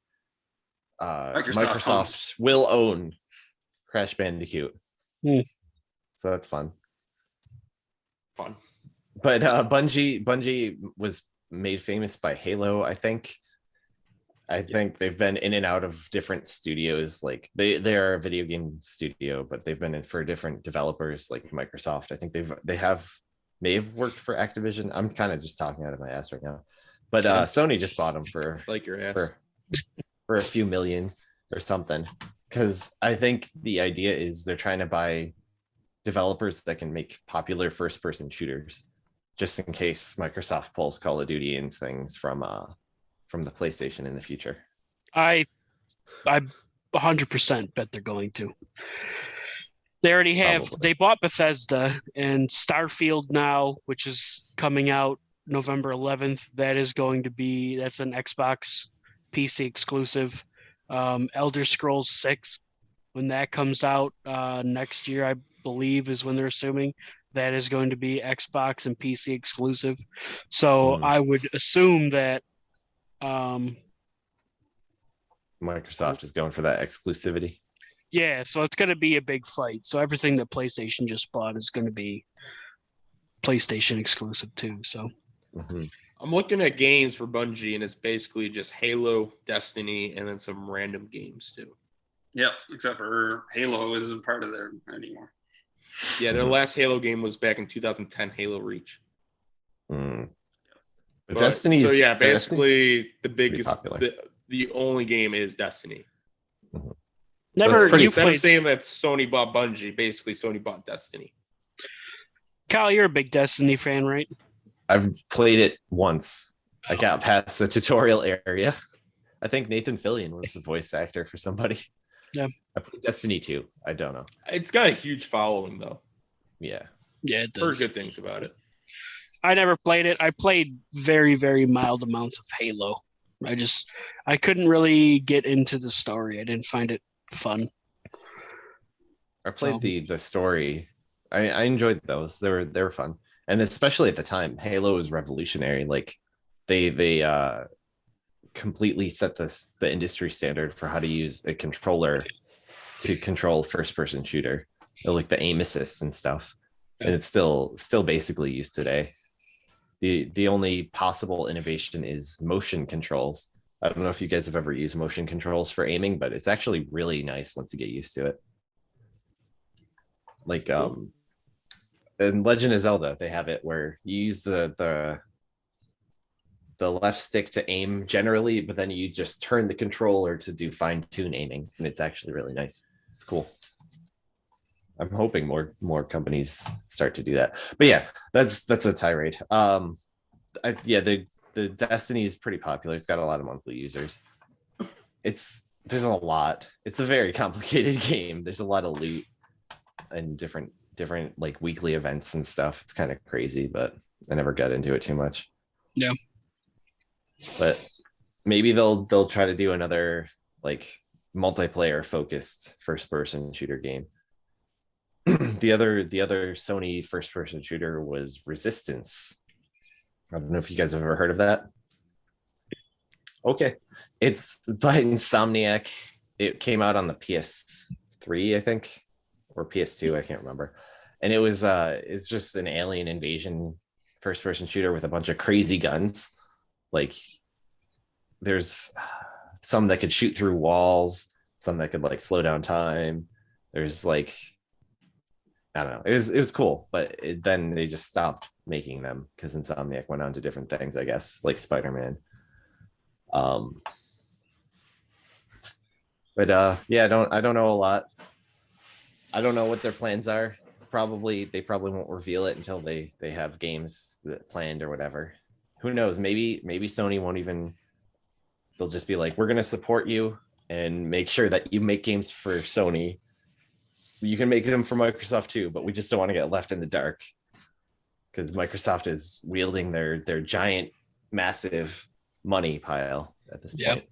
Microsoft owns. will own Crash Bandicoot. Hmm. So that's fun. Fun. But Bungie was made famous by Halo, I think. I think they've been in and out of different studios. Like they are a video game studio, but they've been in for different developers like Microsoft. I think they may have worked for Activision. I'm kind of just talking out of my ass right now. But Sony just bought them for Like your ass. for a few million or something. Because I think the idea is they're trying to buy developers that can make popular first-person shooters, just in case Microsoft pulls Call of Duty and things from the PlayStation in the future. I 100% bet they're going to. They already have. Probably. They bought Bethesda and Starfield now, which is coming out November 11th. That's an Xbox PC exclusive. Elder Scrolls 6, when that comes out next year, I believe is when they're assuming that is going to be Xbox and PC exclusive. So I would assume that Microsoft is going for that exclusivity. yeah, so it's going to be a big fight. So everything that PlayStation just bought is going to be PlayStation exclusive too. So I'm looking at games for Bungie, and it's basically just Halo, Destiny, and then some random games too. Yep. Except for Halo isn't part of there anymore. Yeah, their last Halo game was back in 2010, Halo Reach. But But- Destiny's so yeah, Destiny's basically the biggest popular. the only game is Destiny. Never. pretty- You Instead of played. saying that Sony bought Bungie, basically Sony bought Destiny. Kyle, you're a big Destiny fan, right? I've played it once. I got past the tutorial area. I think Nathan Fillion was the voice actor for somebody. Yeah. I played Destiny 2. I don't know. It's got a huge following though. Yeah. Yeah, it Heard does. good things about it. I never played it. I played very, very mild amounts of Halo. I couldn't really get into the story. I didn't find it fun. I played the story. I enjoyed those. They were fun. And especially at the time, Halo was revolutionary. Like they completely set the industry standard for how to use a controller to control first person shooter. Like the aim assist and stuff. And it's still basically used today. The only possible innovation is motion controls. I don't know if you guys have ever used motion controls for aiming, but it's actually really nice once you get used to it. Like in Legend of Zelda, they have it where you use the left stick to aim generally, but then you just turn the controller to do fine-tune aiming, and it's actually really nice. It's cool. I'm hoping more companies start to do that. But yeah, that's a tirade. The Destiny is pretty popular. It's got a lot of monthly users. There's a lot. It's a very complicated game. There's a lot of loot and different like weekly events and stuff. It's kind of crazy, but I never got into it too much. Yeah. But maybe they'll try to do another like multiplayer focused first person shooter game. The other Sony first person shooter was Resistance. I don't know if you guys have ever heard of that. Okay. It's by Insomniac. It came out on the PS3, I think, or PS2, I can't remember. And it's just an alien invasion first person shooter with a bunch of crazy guns. Like there's some that could shoot through walls, some that could like slow down time. There's like, I don't know. It was cool, but then they just stopped making them because Insomniac went on to different things, I guess, like Spider-Man. Yeah, I don't know a lot. I don't know what their plans are. They probably won't reveal it until they have games that planned or whatever. Who knows? Maybe Sony won't even. They'll just be like, we're gonna support you and make sure that you make games for Sony. You can make them for Microsoft too, but we just don't want to get left in the dark because Microsoft is wielding their giant, massive money pile at this point.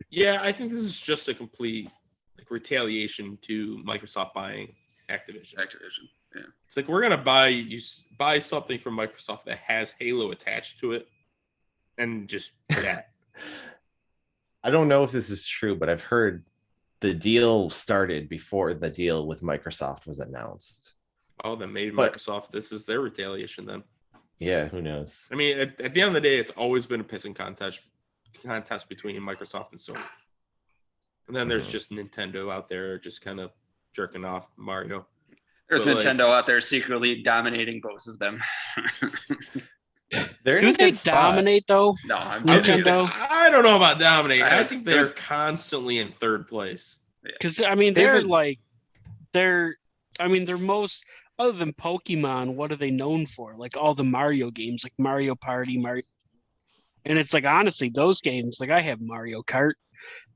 Yeah, I think this is just a complete like retaliation to Microsoft buying Activision. Yeah. It's like we're gonna buy something from Microsoft that has Halo attached to it, and just that. I don't know if this is true, but I've heard the deal started before the deal with Microsoft was announced. Oh, that made Microsoft. This is their retaliation then. Yeah, who knows? I mean, at the end of the day, it's always been a pissing contest between Microsoft and Sony. And then there's just Nintendo out there just kind of jerking off Mario. There's Nintendo out there secretly dominating both of them. They're Do they dominate though? No, I'm Nintendo? I don't know about dominating. I think they're there's- constantly in third place. Because I mean, they're most, other than Pokemon, what are they known for? Like all the Mario games, like Mario Party, Mario. And it's like, honestly, those games, like I have Mario Kart,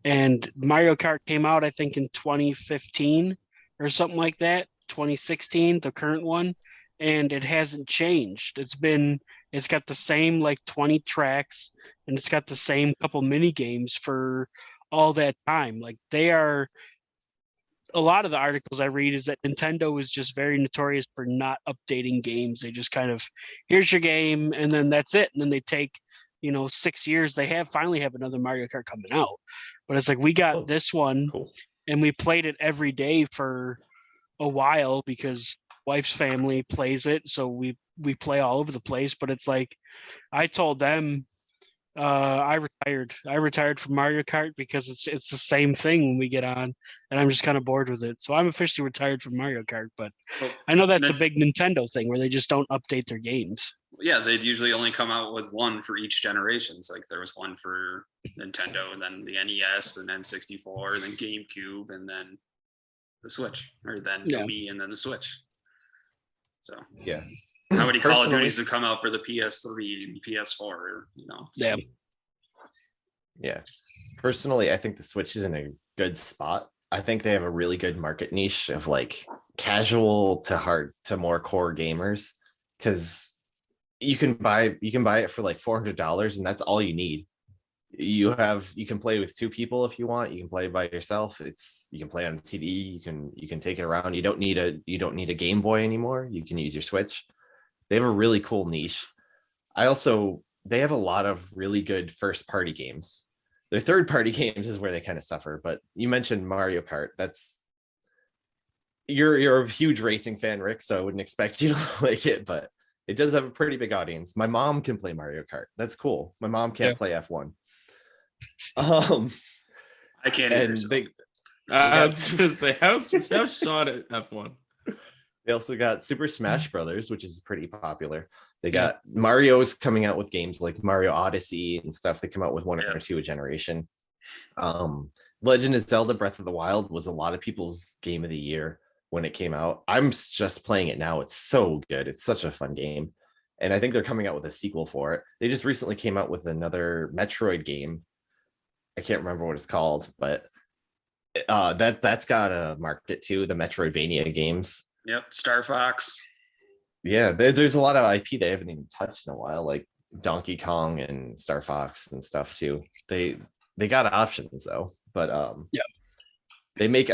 and Mario Kart came out, I think, in 2015 or something like that, 2016, the current one, and it hasn't changed. It's got the same like 20 tracks, and it's got the same couple mini games for all that time. Like a lot of the articles I read is that Nintendo is just very notorious for not updating games. They just kind of, here's your game, and then that's it. And then they take, 6 years. They finally have another Mario Kart coming out, but it's like we got this one, cool. And we played it every day for a while because wife's family plays it, so we play all over the place. But it's like I told them I retired from Mario Kart because it's the same thing when we get on, and I'm just kind of bored with it. So I'm officially retired from Mario Kart. But I know that's a big Nintendo thing where they just don't update their games. Yeah, they'd usually only come out with one for each generation. So like there was one for Nintendo, and then the NES, and then 64, and then GameCube, and then the Switch, or then the Wii, and then the Switch. So Yeah. how many Call of Personally- Duties have come out for the PS3 and PS4? Or, so. Yeah. Yeah. Personally, I think the Switch is in a good spot. I think they have a really good market niche of like casual to hard to more core gamers, because you can buy it for like $400, and that's all you need. You can play with two people if you want. You can play by yourself. You can play on TV. You can take it around. You don't need a Game Boy anymore. You can use your Switch. They have a really cool niche. They have a lot of really good first party games. Their third party games is where they kind of suffer. But you mentioned Mario Kart. You're a huge racing fan, Rick, so I wouldn't expect you to like it, but it does have a pretty big audience. My mom can play Mario Kart. That's cool. My mom can't play F1. I can't either. And So. I was gonna say, how's Sean at F1? They also got Super Smash Brothers, which is pretty popular. They got Mario's coming out with games like Mario Odyssey and stuff. They come out with one or two a generation. Legend of Zelda Breath of the Wild was a lot of people's game of the year when it came out. I'm just playing it now. It's so good. It's such a fun game. And I think they're coming out with a sequel for it. They just recently came out with another Metroid game. I can't remember what it's called, but that's got a market too, the Metroidvania games. Yep, Star Fox. Yeah, there's a lot of IP they haven't even touched in a while, like Donkey Kong and Star Fox and stuff too. They got options though, but they make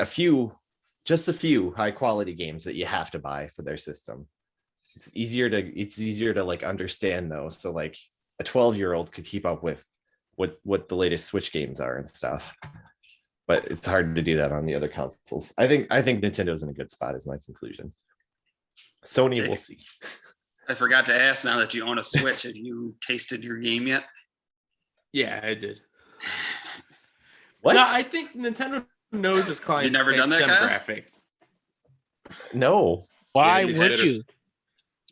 just a few high quality games that you have to buy for their system. It's easier to like understand though. So like a 12-year-old could keep up with what the latest Switch games are and stuff. But it's hard to do that on the other consoles. I think Nintendo's in a good spot is my conclusion. Sony, Jake, we'll see. I forgot to ask, now that you own a Switch, have you tasted your game yet? Yeah, I did. What? No, I think Nintendo knows this client. You never done that, Kyle? demographic. No. Why it's would bitter. you?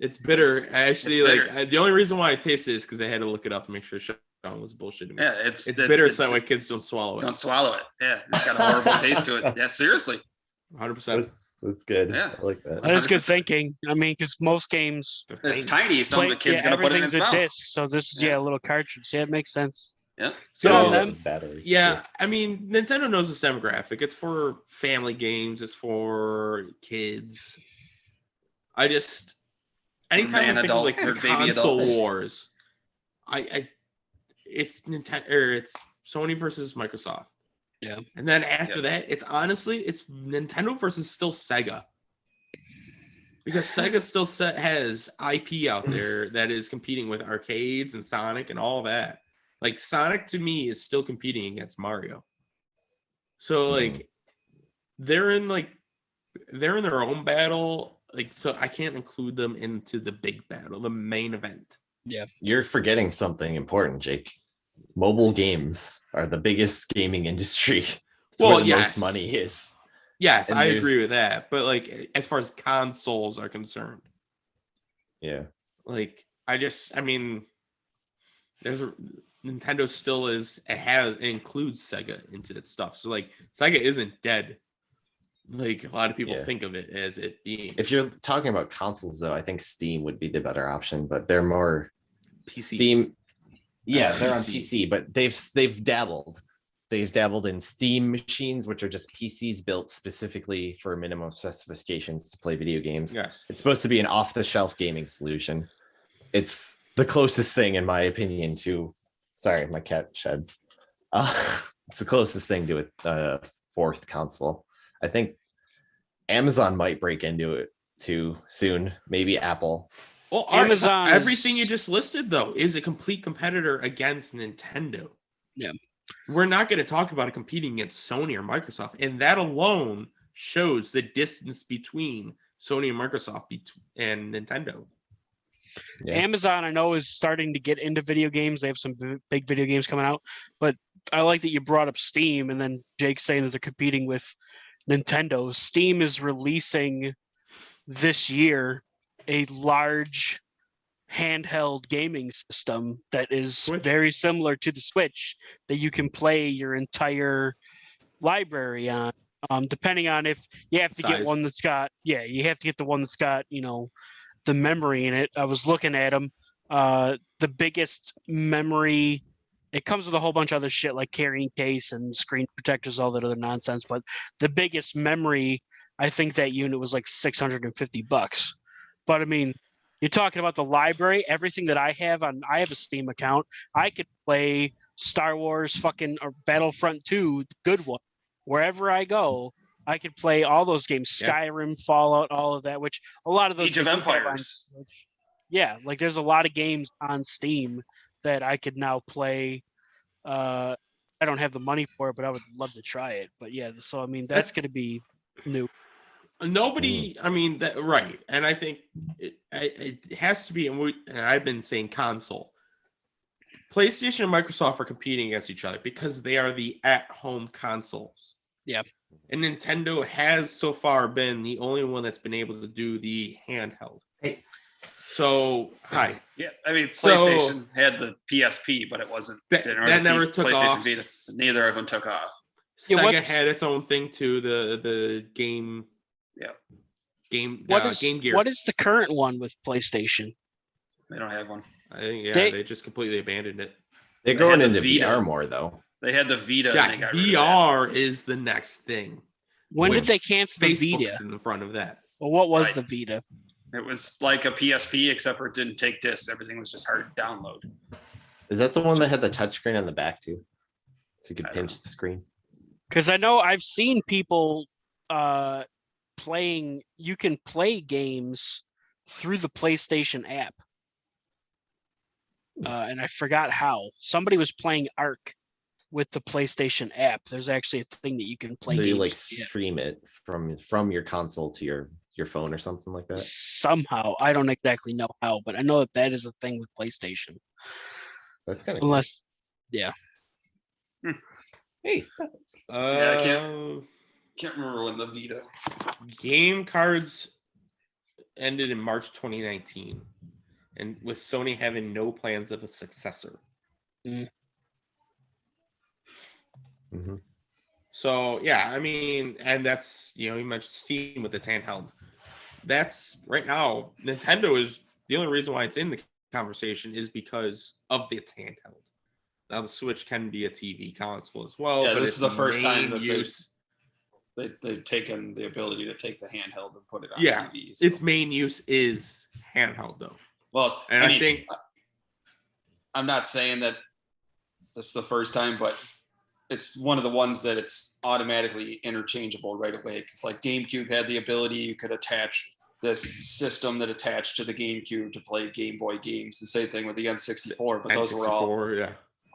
It's bitter. It's Actually, bitter. The only reason why I tasted it is because I had to look it up to make sure Sean was bullshitting me. Yeah, it's bitter, so that way kids don't swallow it. Don't swallow it. Yeah, it's got a horrible taste to it. Yeah, seriously. 100%. That's good. Yeah. I like that. That is good thinking. I mean, because most games, It's tiny. Some of the kid's gonna put it in his everything's a mouth. disc. So this is a little cartridge. Yeah, it makes sense. Yeah. Good So, on them. Batteries. Yeah, I mean, Nintendo knows this demographic. It's for family games. It's for kids. Anytime I think of like or baby console adults. wars, it's Nintendo or it's Sony versus Microsoft. Yeah. And then after that, it's Nintendo versus still Sega. Because Sega still has IP out there that is competing with arcades and Sonic and all that. Like Sonic to me is still competing against Mario. So like they're in their own battle. Like, so I can't include them into the big battle, the main event. Yeah. You're forgetting something important, Jake. Mobile games are the biggest gaming industry. It's where the most money is. Yes, And I agree with that. But like as far as consoles are concerned. Yeah. Like Nintendo still it includes Sega into its stuff. So like Sega isn't dead. Like a lot of people think of it as it being. If you're talking about consoles though, I think Steam would be the better option, but they're more PC. Steam. Yeah, they're on PC. PC, but they've dabbled. They've dabbled in Steam machines, which are just PCs built specifically for minimum specifications to play video games. Yes. It's supposed to be an off-the-shelf gaming solution. It's the closest thing, in my opinion, to. Sorry, my cat sheds. It's the closest thing to a fourth console. I think Amazon might break into it too soon. Maybe Apple. Well, Amazon everything you just listed though is a complete competitor against Nintendo. Yeah. We're not going to talk about it competing against Sony or Microsoft, and that alone shows the distance between Sony and Microsoft and Nintendo. Yeah. Amazon, I know, is starting to get into video games. They have some big video games coming out, but I like that you brought up Steam, and then Jake saying that they're competing with Nintendo. Steam is releasing this year a large handheld gaming system that is Switch. very similar to the Switch that you can play your entire library on. Depending on if you have to get Size. one that's got, you have to get the one that's got, the memory in it. I was looking at them. The biggest memory, it comes with a whole bunch of other shit like carrying case and screen protectors, all that other nonsense. But the biggest memory, I think that unit was like $650. But I mean, you're talking about the library, everything that I have a Steam account. I could play Star Wars fucking or Battlefront 2, the good one. Wherever I go, I could play all those games, Yeah. Skyrim, Fallout, all of that, which a lot of those Age of games have on Empires. Switch. Yeah, like there's a lot of games on Steam that I could now play. I don't have the money for it, but I would love to try it. But yeah, so I mean that's going to be new. Nobody, I mean, that right, and I think it has to be, and I've been saying console. PlayStation and Microsoft are competing against each other because they are the at-home consoles. Yeah. And Nintendo has so far been the only one that's been able to do the handheld. Hey. So, hi. Yeah, I mean, PlayStation had the PSP, but it wasn't. That never took PlayStation off. Vita. Neither of them took off. Yeah, Sega had its own thing too. The game. Yeah. Game. Game Gear. What is the current one with PlayStation? They don't have one. I think They just completely abandoned it. They're They going had the into Vita. VR more though. They had the Vita. Yes, and they got rid of that. VR is the next thing. When did Which they cancel the Facebook's Vita? in the front of that. Well, what was Right. the Vita? It was like a PSP, except for it didn't take discs. Everything was just hard to download. Is that the one that had the touchscreen on the back too? So you could I don't pinch the screen. Because I know I've seen people playing. You can play games through the PlayStation app, and I forgot how. Somebody was playing Ark with the PlayStation app. There's actually a thing that you can play. So you games like via. stream it from your console to your phone or something like that. Somehow. I don't exactly know how, but I know that that is a thing with PlayStation. That's kind of Unless, Hey, stop it. Yeah, Can't remember when the Vita. Game cards ended in March 2019, and with Sony having no plans of a successor. Mm-hmm. So yeah, I mean, and that's, you mentioned Steam with its handheld. That's right now, Nintendo is the only reason why it's in the conversation is because of its handheld. Now the Switch can be a TV console as well. Yeah, but this its is the first time that use. they've taken the ability to take the handheld and put it on Yeah, TV. So. its main use is handheld though. Well, And I think I'm not saying that this is the first time, but it's one of the ones that it's automatically interchangeable right away. Because like GameCube had the ability, you could attach this system that attached to the GameCube to play Game Boy games. The same thing with the N64, but those were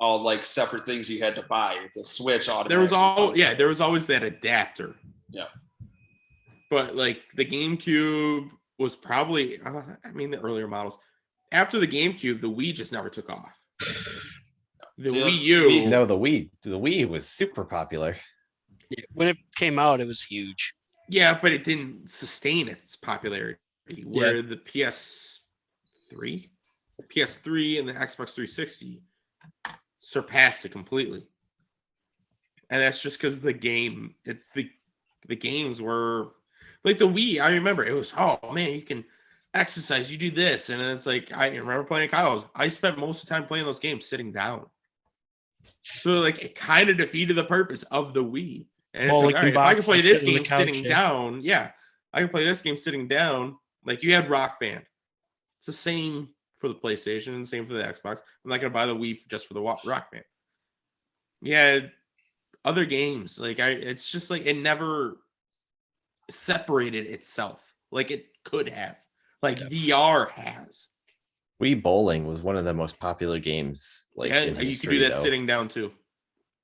all like separate things you had to buy. The Switch automatically. There was always that adapter. Yeah. But like the GameCube was probably, the earlier models. After the GameCube, the Wii just never took off. The Wii U. No, the Wii was super popular. Yeah, when it came out, it was huge. Yeah, but it didn't sustain its popularity. Where the PS3 and the Xbox 360 surpassed it completely. And that's just because the games were like the Wii. I remember it was, oh man, you can exercise, you do this. And it's like, I remember playing Kyle's. I spent most of the time playing those games sitting down. So like it kind of defeated the purpose of the Wii. And it's like, all right, if I can play this game sitting down, I can play this game sitting down. Like you had Rock Band. It's the same for the PlayStation and the same for the Xbox. I'm not gonna buy the Wii just for the Rock Band. Yeah, other games like it's just like it never separated itself like it could have. Like VR has. Wii Bowling was one of the most popular games. Like in history, you could do that sitting down too.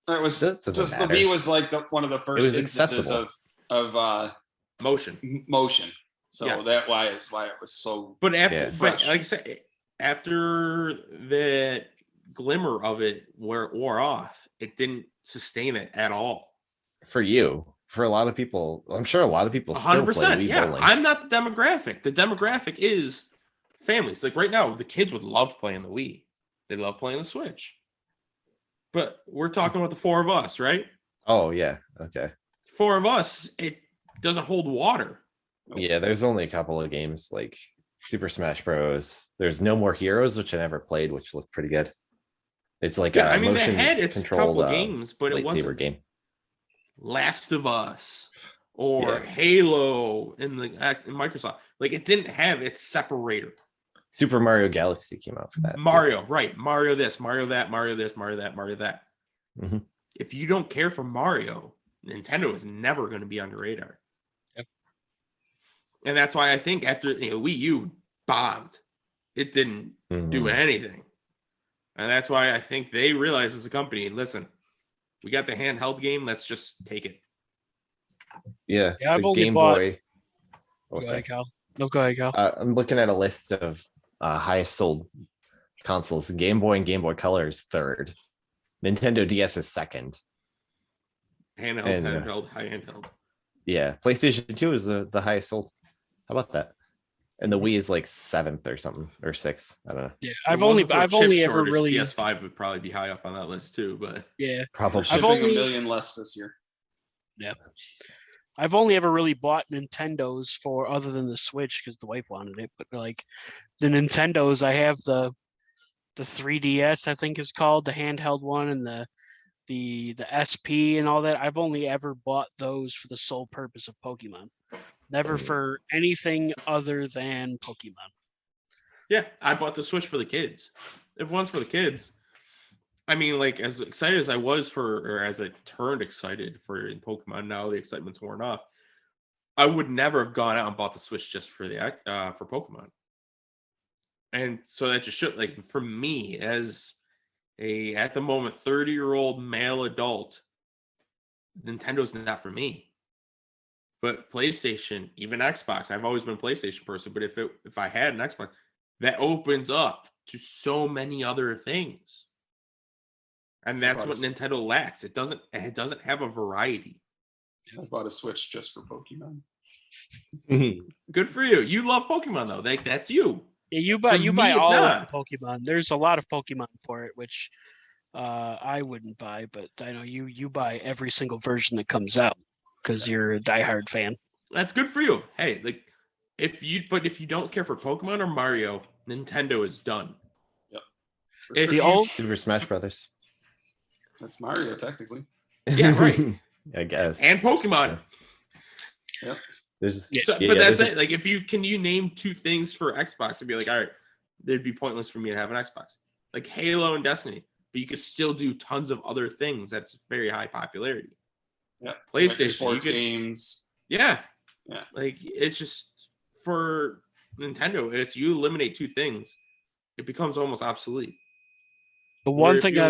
It was That just doesn't the matter. Wii was like one of the first instances of motion. So Yes. that why it was so. But after, fresh. like I said, after the glimmer of it wore off, it didn't sustain it at all. For you, for a lot of people, I'm sure a lot of people still play 100%. Wii Yeah, Bowling. I'm not the demographic. The demographic is families. Like right now, the kids would love playing the Wii. They love playing the Switch. But we're talking about the four of us, right? Oh yeah. Okay. Four of us, it doesn't hold water. Yeah, there's only a couple of games like Super Smash Bros. There's No More Heroes, which I never played, which looked pretty good. It's like Yeah, a I mean, they motion had its controlled couple games, but it lightsaber wasn't game. Last of Us or Yeah. Halo in Microsoft. Like it didn't have its separator. Super Mario Galaxy came out for that. Mario, right? Mario this, Mario that, Mario this, Mario that, Mario that. Mhm. If you don't care for Mario, Nintendo is never going to be on your radar. Yep. And that's why I think after Wii U bombed, it didn't do anything. And that's why I think they realized as a company, listen, we got the handheld game. Let's just take it. Yeah, Yeah, I've the only Game bought- Boy. Oh, Go sorry. ahead, Cal. No, go ahead, Cal. I'm looking at a list of highest sold consoles. Game Boy and Game Boy Color is third. Nintendo DS is second. Handheld, high handheld. Yeah, PlayStation 2 is the highest sold. How about that? And the Wii is like seventh or something, or sixth. I don't know. Yeah, If I've it wasn't only for a chip ever shortage, really PS5 would probably be high up on that list too. But yeah. Probably. We're shipping only- a million less this year. I've only ever really bought Nintendos for other than the Switch because the wife wanted it. But like the Nintendos, I have the 3DS, I think is called, the handheld one, and the SP and all that. I've only ever bought those for the sole purpose of Pokemon. Never for anything other than Pokemon. yeah, I bought the Switch for the kids. If one's for the kids, I mean, like as excited as I was or as I turned excited for in Pokemon, now the excitement's worn off. I would never have gone out and bought the Switch just for for Pokemon. And so that just should, like, for me as a at the moment 30-year-old male adult, Nintendo's not for me. But PlayStation, even Xbox, I've always been a PlayStation person. But if I had an Xbox, that opens up to so many other things. And that's what Nintendo lacks. It doesn't have a variety. I bought a Switch just for Pokemon. Good for you. You love Pokemon though. That's you. Yeah, you For buy me, it's all not. of the Pokemon. There's a lot of Pokemon for it, which I wouldn't buy, but I know you buy every single version that comes out because you're a diehard fan. That's good for you. Hey, like if you don't care for Pokemon or Mario, Nintendo is done. For If sure. The old Super Smash Brothers. That's Mario, technically. Yeah, right. I guess. And Pokemon. There's, Yeah. So, yeah, but that's there's it. Like if you name two things for Xbox and be like, all right, they'd be pointless for me to have an Xbox. Like Halo and Destiny. But you could still do tons of other things that's very high popularity. Yeah. PlayStation, Like sports you could- games. Yeah. Yeah. Like it's just for Nintendo, it's you eliminate two things, it becomes almost obsolete. The Or one if thing you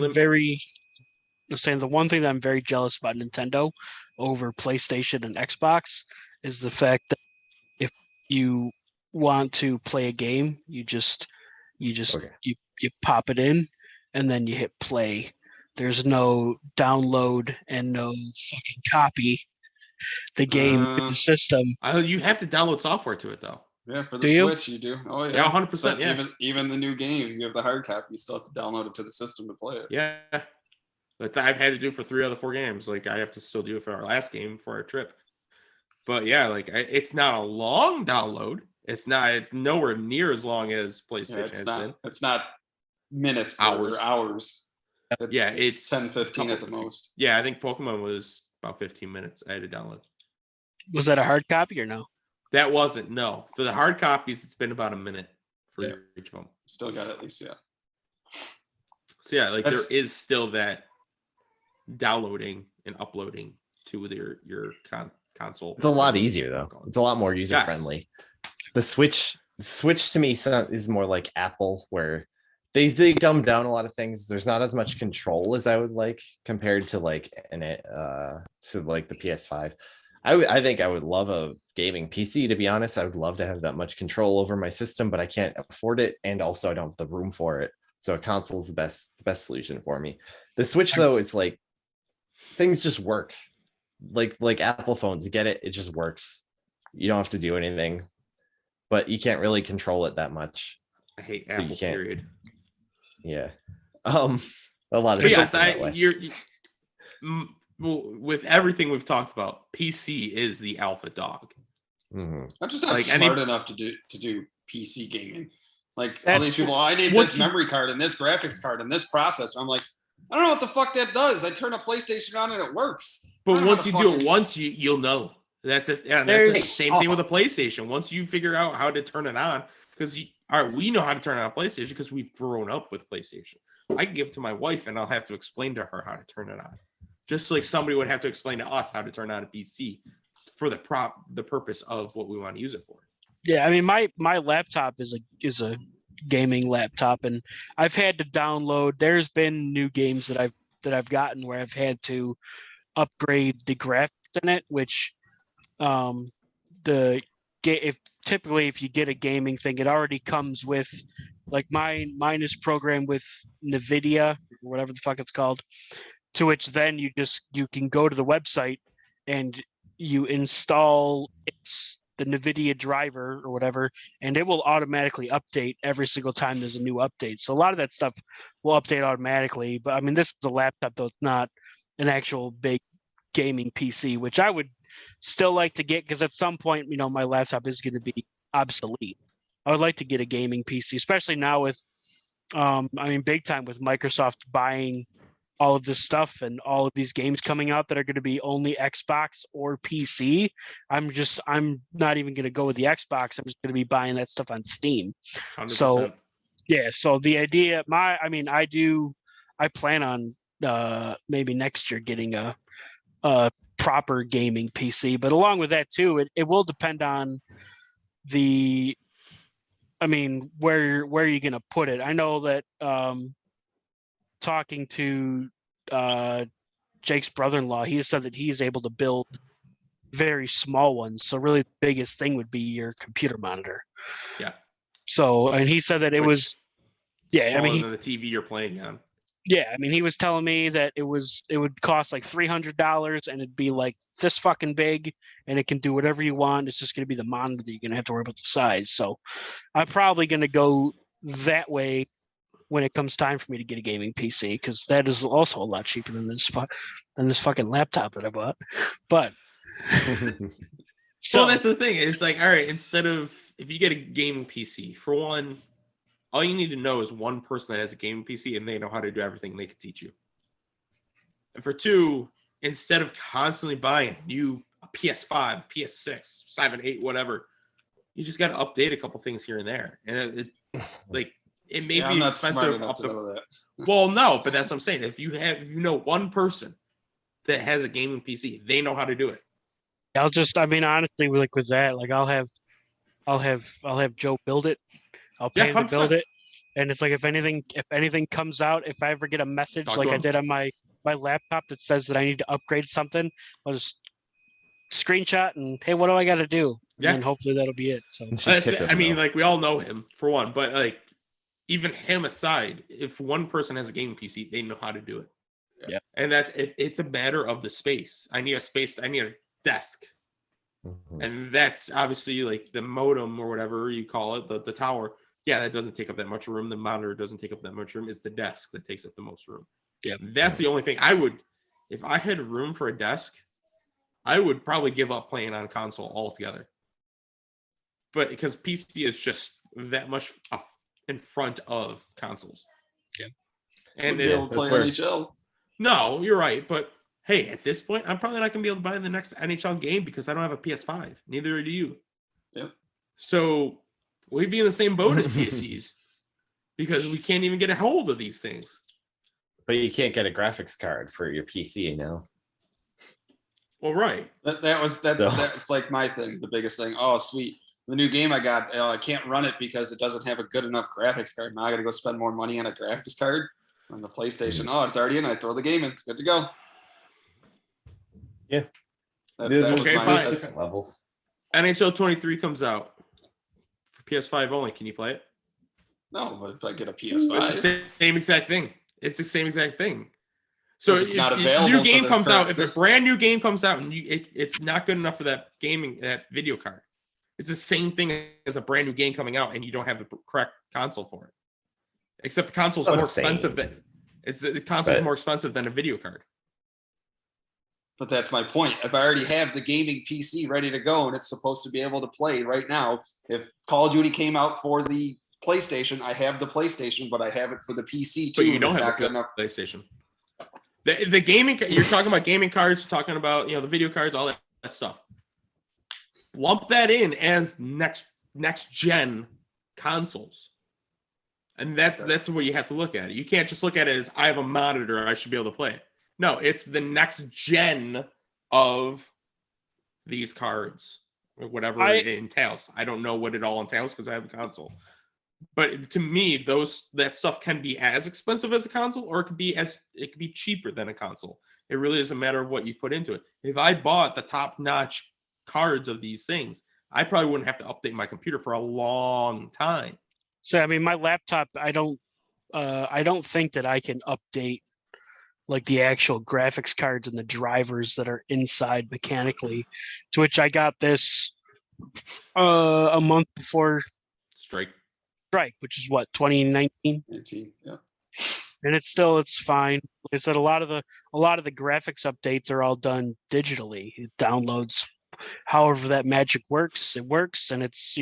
I'm saying the one thing that I'm very jealous about Nintendo over PlayStation and Xbox is the fact that if you want to play a game, you Okay. you pop it in and then you hit play. There's no download and no fucking copy the game in the system. You have to download software to it though. Yeah, for the Do you? Switch, you do. Oh yeah, Yeah, 100%, So yeah. Even the new game, you have the hard copy. You still have to download it to the system to play it. Yeah. But I've had to do it for 3 out of 4 games. Like I have to still do it for our last game for our trip. But yeah, like it's not a long download. It's nowhere near as long as PlayStation Yeah, has been. it's not minutes Hours. or hours. It's Yeah, it's 10, 15 at the couple- most. Yeah, I think Pokemon was about 15 minutes. I had to download. Was that a hard copy or no? That wasn't, no. For the hard copies, it's been about a minute for Yeah. each of them. Still got at least, yeah. So yeah, like That's- there is still that downloading and uploading to your console. It's a lot easier though. It's a lot more user friendly. The Switch to me is more like Apple, where they dumb down a lot of things. There's not as much control as I would like compared to like the PS5. I think I would love a gaming PC, to be honest. I would love to have that much control over my system, but I can't afford it, and also I don't have the room for it. So a console is the best solution for me. The Switch though, it's like things just work. Like Apple phones, you get it, it just works. You don't have to do anything, but you can't really control it that much. I hate you Apple. can't- Period. Yeah. A lot of But people yes, feel that way. well, with everything we've talked about, PC is the alpha dog. Mhm. I'm just not Like, smart enough to do PC gaming. Like all That's- these people, I need once this you- memory card and this graphics card and this processor. I'm like, I don't know what the fuck that does. I turn a PlayStation on and it works. I But don't know how once to you do it fucking- once, you'll know. That's it. Yeah, that's the There's- same thing with a PlayStation. Once you figure out how to turn it on, because all right, we know how to turn on a PlayStation because we've grown up with PlayStation. I can give it to my wife and I'll have to explain to her how to turn it on, just like somebody would have to explain to us how to turn on a PC for the purpose of what we want to use it for. Yeah, I mean, my laptop is a gaming laptop, and I've had to download. There's been new games that I've gotten where I've had to upgrade the graphics in it, which if you get a gaming thing, it already comes with, like, mine is programmed with NVIDIA or whatever the fuck it's called, to which then you can go to the website and you install the NVIDIA driver or whatever, and it will automatically update every single time there's a new update. So a lot of that stuff will update automatically. But I mean, this is a laptop, though. It's not an actual big gaming PC, which I would still like to get, because at some point, my laptop is going to be obsolete. I would like to get a gaming PC, especially now with, big time with Microsoft buying all of this stuff and all of these games coming out that are going to be only Xbox or PC. I'm not even going to go with the Xbox. I'm just going to be buying that stuff on Steam. 100%. So yeah, so the idea, I plan on maybe next year getting a proper gaming PC, but along with that too, it will depend on where you're going to put it. I know that talking to Jake's brother-in-law, he said that he's able to build very small ones. So really the biggest thing would be your computer monitor. Yeah. So, and he said that it was, yeah, smaller than the TV you're playing on. Yeah, I mean, he was telling me that it would cost like $300 and it'd be like this fucking big, and it can do whatever you want. It's just going to be the monitor that you're going to have to worry about the size. So I'm probably going to go that way when it comes time for me to get a gaming PC, because that is also a lot cheaper than this fucking laptop that I bought. But so that's the thing. It's like, all right, instead of, if you get a gaming PC, for one, all you need to know is one person that has a gaming PC and they know how to do everything, they can teach you. And for two, instead of constantly buying a PS5, PS6, 7, 8, whatever, you just got to update a couple things here and there. And it may be I'm not expensive. smart enough to know that. Well, no, but that's what I'm saying. If you know one person that has a gaming PC, they know how to do it. Honestly, like with that, like I'll have Joe build it. I'll pay him to build it. And it's like, if anything comes out, if I ever get a message like I did on my laptop that says that I need to upgrade something, I'll just screenshot and, hey, what do I got to do? And then hopefully that'll be it. So like, we all know him for one, but like, even him aside, if one person has a gaming PC, they know how to do it. Yeah. And it's a matter of the space. I need a space. I need a desk. Mhm. And that's obviously like the modem or whatever you call it, the tower. Yeah, that doesn't take up that much room. The monitor doesn't take up that much room. It's the desk that takes up the most room. Yeah. That's the only thing I would, if I had room for a desk, I would probably give up playing on console altogether. But because PC is just that much in front of consoles. Yeah. And We'll be able to play NHL. No, you're right. But hey, at this point, I'm probably not going to be able to buy the next NHL game because I don't have a PS5. Neither do you. Yeah. So we'd be in the same boat as PCs because we can't even get a hold of these things. But you can't get a graphics card for your PC now. Well, right. That's like my thing, the biggest thing. Oh, sweet. The new game I got, I can't run it because it doesn't have a good enough graphics card. Now I got to go spend more money on a graphics card on the PlayStation. Oh, it's already in. I throw the game in. It's good to go. Yeah. That There's was my fine. different levels. NHL 23 comes out for PS5 only. Can you play it? No, but if I get a It's the PS5, same exact thing. It's the same exact thing. So If it's not if available new for game the comes current out, if a system. brand new game comes out and it's not good enough for that video card, It's the same thing as a brand new game coming out and you don't have the correct console for it. Except the console's Not more the same. expensive than the console's But- more expensive than a video card. But that's my point. If I already have the gaming PC ready to go and it's supposed to be able to play right now, if Call of Duty came out for the PlayStation, I have the PlayStation, but I have it for the PC too. But you and don't it's have not a good enough. PlayStation. The gaming, you're talking about gaming cards, you're talking about, the video cards, all that stuff. Lump that in as next gen consoles. And that's what you have to look at. You can't just look at it as I have a monitor, I should be able to play it. No, it's the next gen of these cards, or whatever it entails. I don't know what it all entails because I have the console. But to me, that stuff can be as expensive as a console, or it could be cheaper than a console. It really is a matter of what you put into it. If I bought the top-notch cards of these things, I probably wouldn't have to update my computer for a long time. So I mean, my laptop, I don't think that I can update like the actual graphics cards and the drivers that are inside mechanically. To which I got this a month before Strike, which is what, 2019, 19, yeah. and it's fine. Like I said, a lot of the graphics updates are all done digitally. It downloads however that magic works. It works, and it's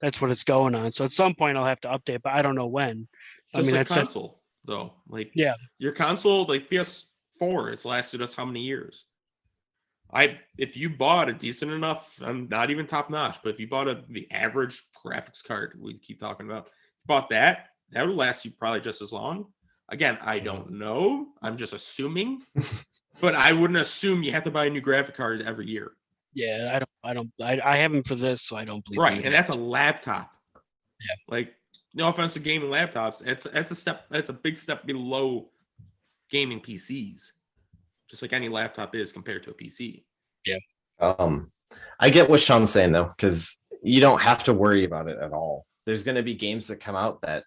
that's what it's going on. So at some point I'll have to update, but I don't know when. just like that's console though. Like Yeah. your console, like PS4, it's lasted us how many years? If you bought a decent enough, I'm not even top notch, but if you bought the average graphics card we keep talking about, bought that would last you probably just as long. Again, I don't know. I'm just assuming, but I wouldn't assume you have to buy a new graphic card every year. Yeah, I have them for this, so I don't believe. Right, and that's a laptop. Yeah. Like, no offense to gaming laptops, that's a big step below gaming PCs. Just like any laptop is compared to a PC. Yeah. I get what Sean's saying though, because you don't have to worry about it at all. There's going to be games that come out that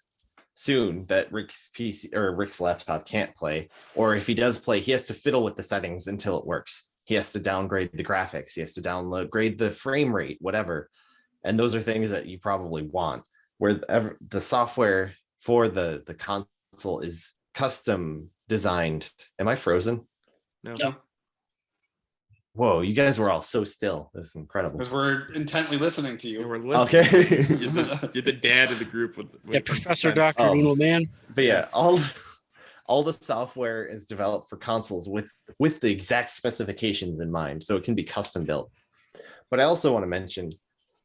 soon that Rick's PC or Rick's laptop can't play, or if he does play, he has to fiddle with the settings until it works. He has to downgrade the graphics. He has to downgrade the frame rate, whatever. And those are things that you probably want. Where the software for the console is custom designed. Am I frozen? No. Whoa, you guys were all so still. It was incredible. Because we're intently listening to you. We're listening. Okay. You're the dad of the group with Professor sense. Dr. Noodle Man. But yeah, all the software is developed for consoles with the exact specifications in mind, so it can be custom built. But I also want to mention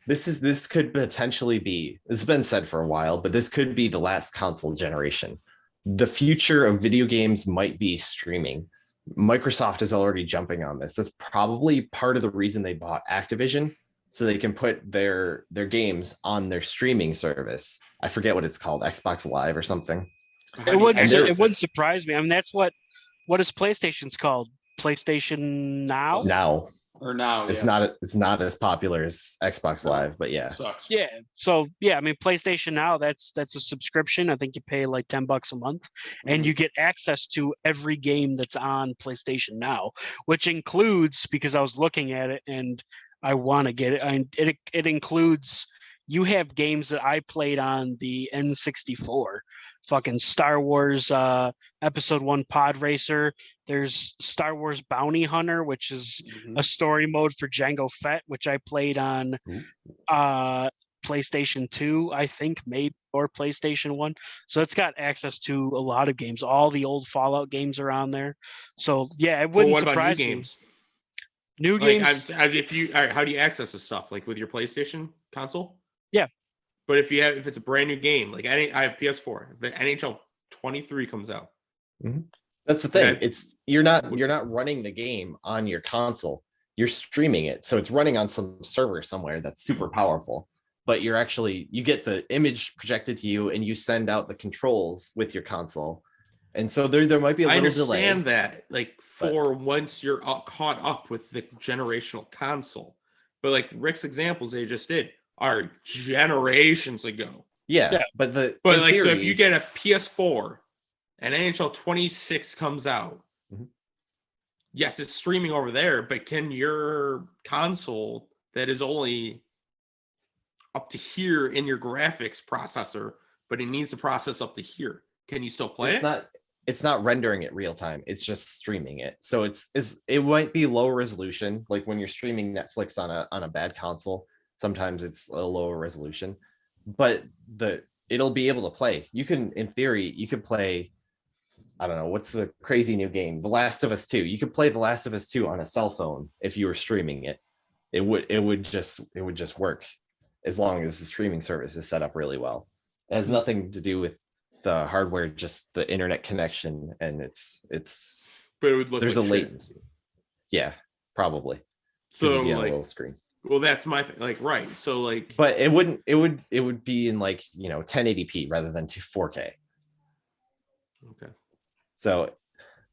this could potentially be, it's been said for a while, but this could be the last console generation. The future of video games might be streaming. Microsoft is already jumping on this. That's probably part of the reason they bought Activision, so they can put their games on their streaming service. I forget what it's called, Xbox Live or something. It wouldn't surprise me. I mean, that's what is PlayStation's called? PlayStation Now? Now It's not as popular as Xbox Live, but yeah. It sucks. Yeah. So yeah, I mean, PlayStation Now, that's a subscription. I think you pay like $10 a month, and you get access to every game that's on PlayStation Now, which includes, because I was looking at it and I want to get it, and it includes, you have games that I played on the N64. Fucking Star Wars Episode 1 Pod Racer. There's Star Wars Bounty Hunter, which is a story mode for Jango Fett, which I played on PlayStation 2, I think, maybe, or PlayStation 1. So it's got access to a lot of games. All the old Fallout games are on there. So yeah, it wouldn't surprise me. Games? New games. How do you access this stuff? Like with your PlayStation console? Yeah. But if it's a brand new game, like I have PS4, if the NHL 23 comes out. That's the thing. It's you're not running the game on your console. You're streaming it. So it's running on some server somewhere that's super powerful. But you get the image projected to you and you send out the controls with your console. And so there might be a little delay. I understand that, once you're caught up with the generational console. But like Rick's examples they just did are generations ago. Yeah. But so if you get a PS4 and NHL 26 comes out, yes, it's streaming over there, but can your console that is only up to here in your graphics processor, but it needs to process up to here. Can you still play it? It's not rendering it real time. It's just streaming it. So it might be low resolution. Like when you're streaming Netflix on a bad console, sometimes it's a lower resolution, but it'll be able to play. You can, in theory, you could play, I don't know, what's the crazy new game? The Last of Us 2. You could play The Last of Us 2 on a cell phone if you were streaming it. It would just work as long as the streaming service is set up really well. It has nothing to do with the hardware, just the internet connection, and it's but it would look there's like a latency. Yeah, probably. So like, a like, little screen. well, that's my thing. Like, right. So like, But it would be in like, 1080p rather than 4K. okay. So,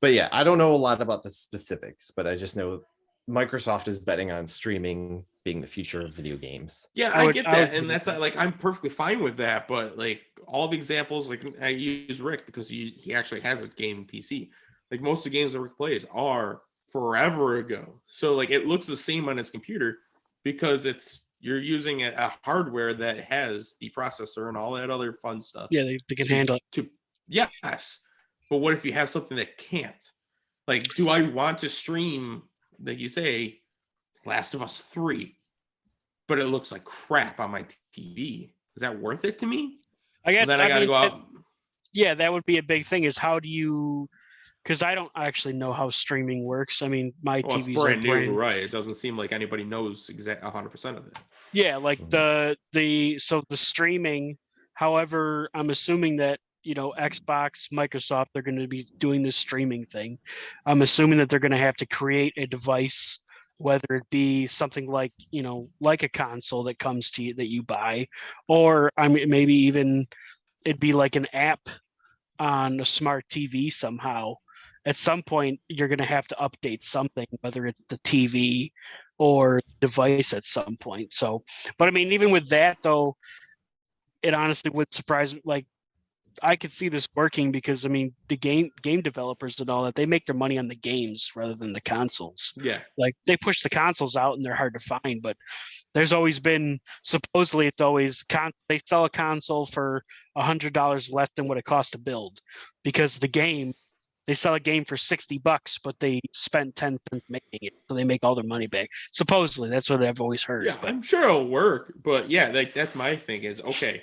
but yeah, I don't know a lot about the specifics, but I just know Microsoft is betting on streaming being the future of video games. Yeah, I get that, and that's like, I'm perfectly fine with that. But like all the examples, like I use Rick because he actually has a game PC. Like most of the games that Rick plays are forever ago, so like it looks the same on his computer because you're using a hardware that has the processor and all that other fun stuff. Yeah, they can handle it. Yes, but what if you have something that can't? Like, do I want to stream, like you say, Last of Us 3, but it looks like crap on my TV? Is that worth it to me? I guess then I got to go out. Yeah, that would be a big thing. Is how do you? Because I don't actually know how streaming works. I mean, my TV's brand new, right? It doesn't seem like anybody knows 100% of it. Yeah, like the streaming. However, I'm assuming that Xbox, Microsoft, they're going to be doing this streaming thing. I'm assuming that they're going to have to create a device, whether it be something like like a console that comes to you that you buy, or I mean maybe even it'd be like an app on a smart TV somehow. At some point, you're going to have to update something, whether it's the TV or device at some point. So, but I mean, even with that though, it honestly would surprise me. Like, I could see this working because I mean, the game developers and all that, they make their money on the games rather than the consoles. Yeah, like they push the consoles out and they're hard to find, but there's always been, supposedly it's always they sell a console for $100 less than what it costs to build, because they sell a game for $60, but they spent 10 cents making it, so they make all their money back. Supposedly, that's what I've always heard. Yeah, but I'm sure it'll work, but yeah, that's my thing is, okay,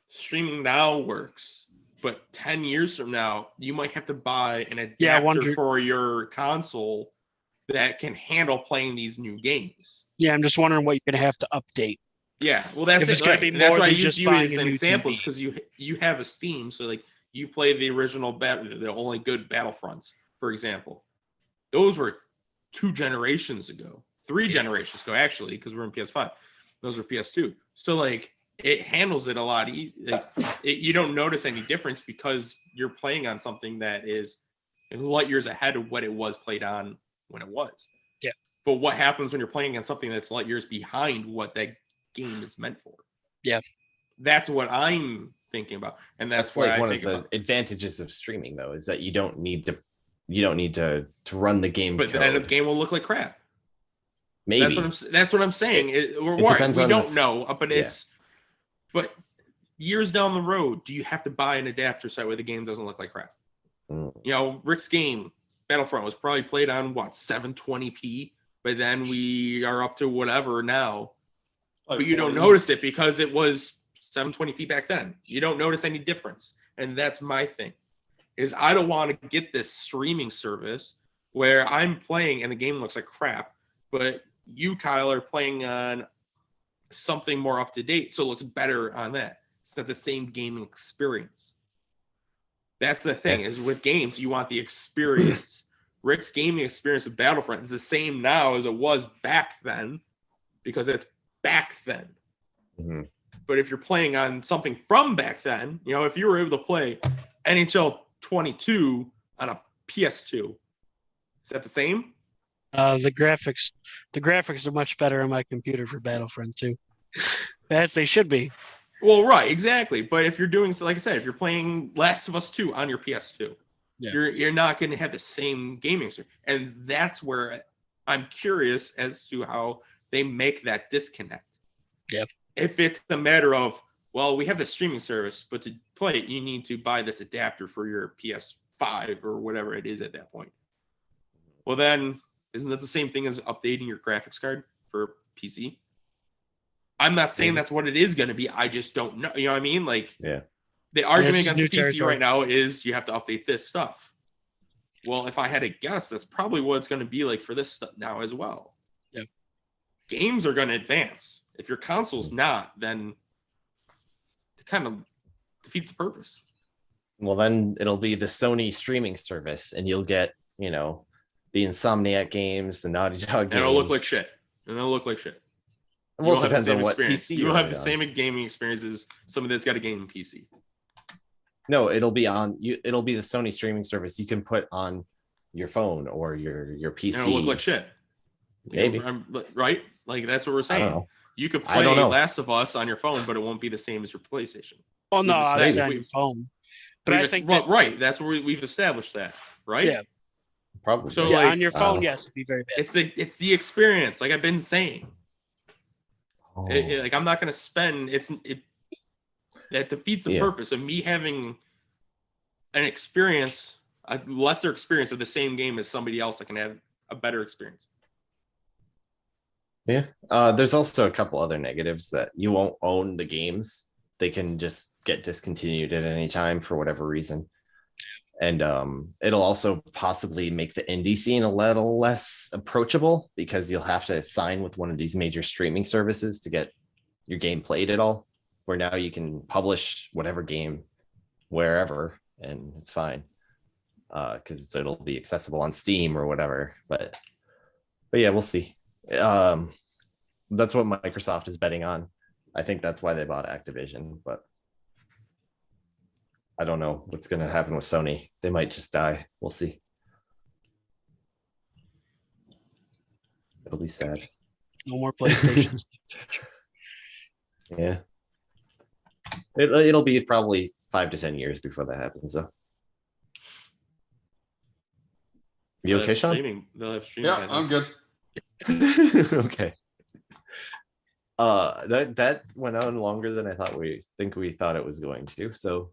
streaming now works, but 10 years from now, you might have to buy an adapter for your console that can handle playing these new games. Yeah, I'm just wondering what you're going to have to update. Yeah, well, that's if it's going to be more than just buying a new examples, TV. because you have a Steam, so like you play the original the only good Battlefronts, for example. Those were 2 generations ago, 3 generations ago, actually, because we're in PS5. Those were PS2. So like it handles it a lot easier. Like, you don't notice any difference because you're playing on something that is light years ahead of what it was played on when it was. Yeah. But what happens when you're playing on something that's light years behind what that game is meant for? Yeah. That's what I'm thinking about, and that's like one of the advantages of streaming, though, is that you don't need to run the game. But then the game will look like crap. Maybe that's what I'm saying. We don't know, but but years down the road, do you have to buy an adapter so that way the game doesn't look like crap? Rick's game Battlefront was probably played on 720p, but then we are up to whatever now. But you don't notice it because it was 720p back then. You don't notice any difference. And that's my thing, is I don't want to get this streaming service where I'm playing and the game looks like crap, but you, Kyle, are playing on something more up to date, so it looks better on that. It's not the same gaming experience. That's the thing, is with games, you want the experience. Rick's gaming experience with Battlefront is the same now as it was back then, because it's back then. Mm-hmm. But if you're playing on something from back then, if you were able to play NHL 22 on a PS2, is that the same? The graphics are much better on my computer for Battlefront 2, as they should be. Well, right, exactly. But if you're doing, like I said, if you're playing Last of Us 2 on your PS2, you're not going to have the same gaming experience. And that's where I'm curious as to how they make that disconnect. Yep. if it's a matter of, well, we have this streaming service, but to play it, you need to buy this adapter for your PS5 or whatever it is at that point. Well, then, isn't that the same thing as updating your graphics card for PC? I'm not saying that's what it is going to be. I just don't know. You know what I mean? Like, Yeah. The argument This is against new the PC territory. right now is you have to update this stuff. Well, if I had to guess, that's probably what it's going to be like for this stuff now as well. Yep. Games are going to advance. If your console's not, then it kind of defeats the purpose. Well, then it'll be the Sony streaming service, and you'll get, you know, the Insomniac games, the Naughty Dog And games. it'll look like shit. Well, You'll it have depends the same on what experience. PC You'll you're have the on. same gaming experience as somebody that's got a game PC. No, it'll be on you. It'll be the Sony streaming service you can put on your phone or your PC. And it'll look like shit. Maybe. Right? Like, that's what we're I don't saying. know. You could I play don't know. Last of Us on your phone, but it won't be the same as your PlayStation. Well, no, We've obviously established- on your phone. But I think well, that, right. That's where we've established that, right? Yeah. Probably. So, yeah, like, on your phone, oh. yes, it'd be very bad. It's the experience, like I've been saying. Oh. Like, I'm not going to spend that defeats the Yeah. purpose of me having an experience, a lesser experience of the same game as somebody else that can have a better experience. Yeah. There's also a couple other negatives that you won't own the games. They can just get discontinued at any time for whatever reason. And it'll also possibly make the indie scene a little less approachable because you'll have to sign with one of these major streaming services to get your game played at all. Where now you can publish whatever game wherever and it's fine. Because it'll be accessible on Steam or whatever. But yeah, we'll see. That's what Microsoft is betting on. I think that's why they bought Activision, but I don't know what's going to happen with Sony. They might just die. We'll see. It'll be sad. No more PlayStations. Yeah. It'll be probably 5 to 10 years before that happens, though. You okay, Sean? They'll have streaming. Yeah, I'm good. Okay. That went on longer than I thought we thought it was going to. So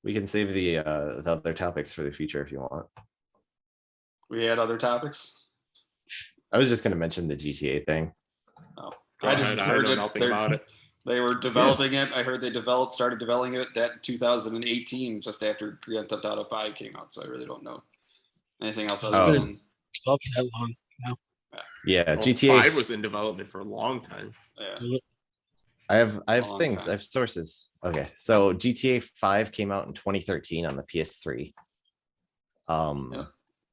we can save the other topics for the future if you want. We had other topics. I was just going to mention the GTA thing. Oh, Go I just ahead, heard know it. nothing about it. They were developing it. I heard they started developing it that 2018, just after Grand Theft Auto 5 came out. So I really don't know anything else other Oh. than Up that long. Yeah, Well, GTA 5 was in development for a long time. yeah. I have Long things. time. I have sources. Okay, so GTA 5 came out in 2013 on the PS3. Yeah.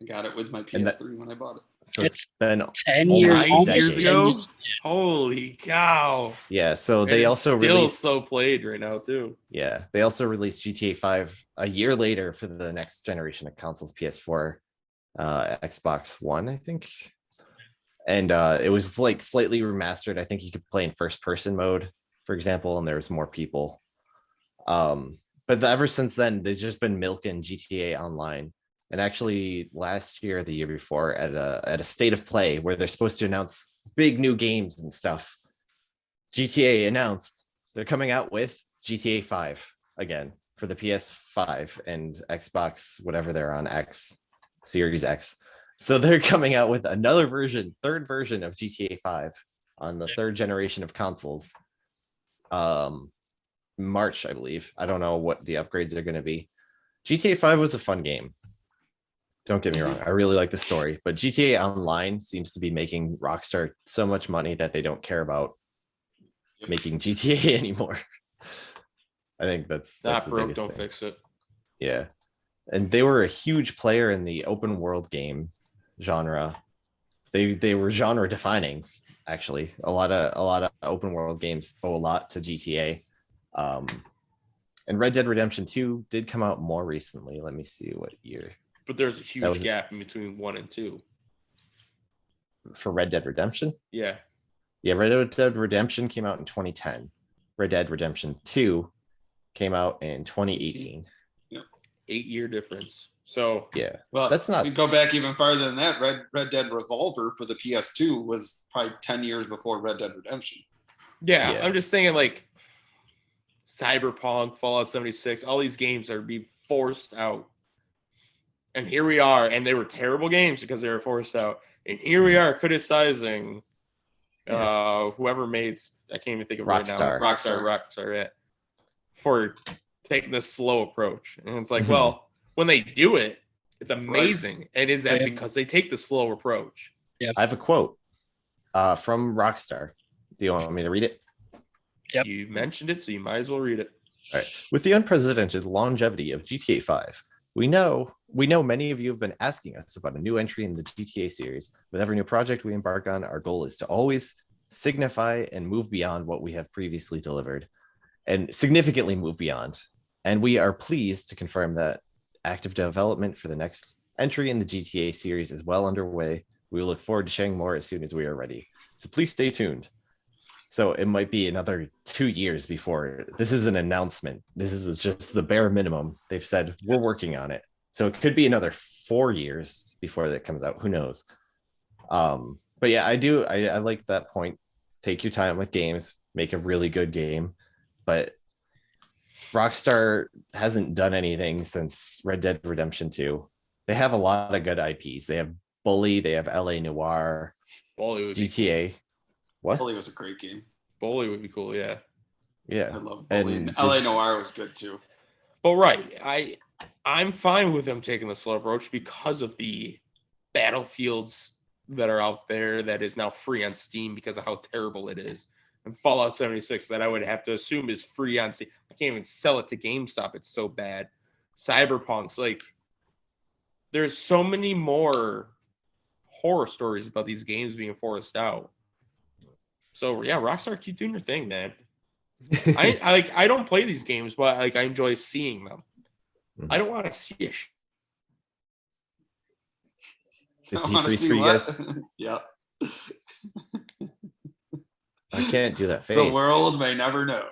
I got it with my And that- PS3 when I bought it. So it's been 10 almost years, a 9 almost years decade. 10 ago. years. Holy cow! Yeah, so And they it's also still released so played right now too. Yeah, they also released GTA 5 a year later for the next generation of consoles, PS4, Xbox One, I think. And it was like slightly remastered. I think you could play in first person mode, for example, and there's more people. But ever since then, they've just been milking GTA Online. And actually, last year, the year before, at a state of play where they're supposed to announce big new games and stuff, GTA announced they're coming out with GTA 5 again for the PS5 and Xbox, whatever they're on, X, Series X. So they're coming out with another version, third version of GTA 5 on the third generation of consoles. March, I believe. I don't know what the upgrades are going to be. GTA 5 was a fun game. Don't get me wrong. I really like the story, but GTA Online seems to be making Rockstar so much money that they don't care about making GTA anymore. I think that's Not the broke, biggest don't thing. fix it. Yeah. And they were a huge player in the open world game genre. They were genre defining, actually. A lot of open world games owe a lot to GTA. And Red Dead Redemption 2 did come out more recently. Let me see what year. But there's a huge was- gap in between 1 and 2. For Red Dead Redemption? Yeah. Yeah, Red Dead Redemption came out in 2010. Red Dead Redemption 2 came out in 2018. 8-year difference. So Yeah. Well, That's not- We go back even farther than that. Red Dead Revolver for the PS2 was probably 10 years before Red Dead Redemption. Yeah, I'm just thinking like Cyberpunk, Fallout 76, all these games are being forced out. And here we are, and they were terrible games because they were forced out. And here we are criticizing whoever made, I can't even think of it right now. Rockstar, yeah, for taking this slow approach. And it's like, well, when they do it, it's amazing. Right. And is that because they take the slow approach? Yeah. I have a quote from Rockstar. Do you want me to read it? Yep. You mentioned it, so you might as well read it. All right. With the unprecedented longevity of GTA 5, we know many of you have been asking us about a new entry in the GTA series. With every new project we embark on, our goal is to always signify and move beyond what we have previously delivered, and significantly move beyond. And we are pleased to confirm that active development for the next entry in the GTA series is well underway. We look forward to sharing more as soon as we are ready. So please stay tuned. So it might be another 2 years before this is an announcement. This is just the bare minimum. They've said we're working on it. So it could be another 4 years before that comes out. Who knows? But yeah, I like that point. Take your time with games, make a really good game. But Rockstar hasn't done anything since Red Dead Redemption 2. They have a lot of good IPs. They have Bully, they have LA Noire, GTA. What? Bully was a great game. Bully would be cool, yeah. Yeah. I love Bully. And LA Noire was good too. But right, I'm fine with them taking the slow approach because of the Battlefields that are out there that is now free on Steam because of how terrible it is. And Fallout 76 that I would have to assume is free on Steam. I can't even sell it to GameStop. It's so bad. Cyberpunk's like, there's so many more horror stories about these games being forced out. So yeah, Rockstar, keep doing your thing, man. I don't play these games, but like I enjoy seeing them. I don't want to see it. Did he freeze for you guys? Yep. I can't do that face. The world may never know.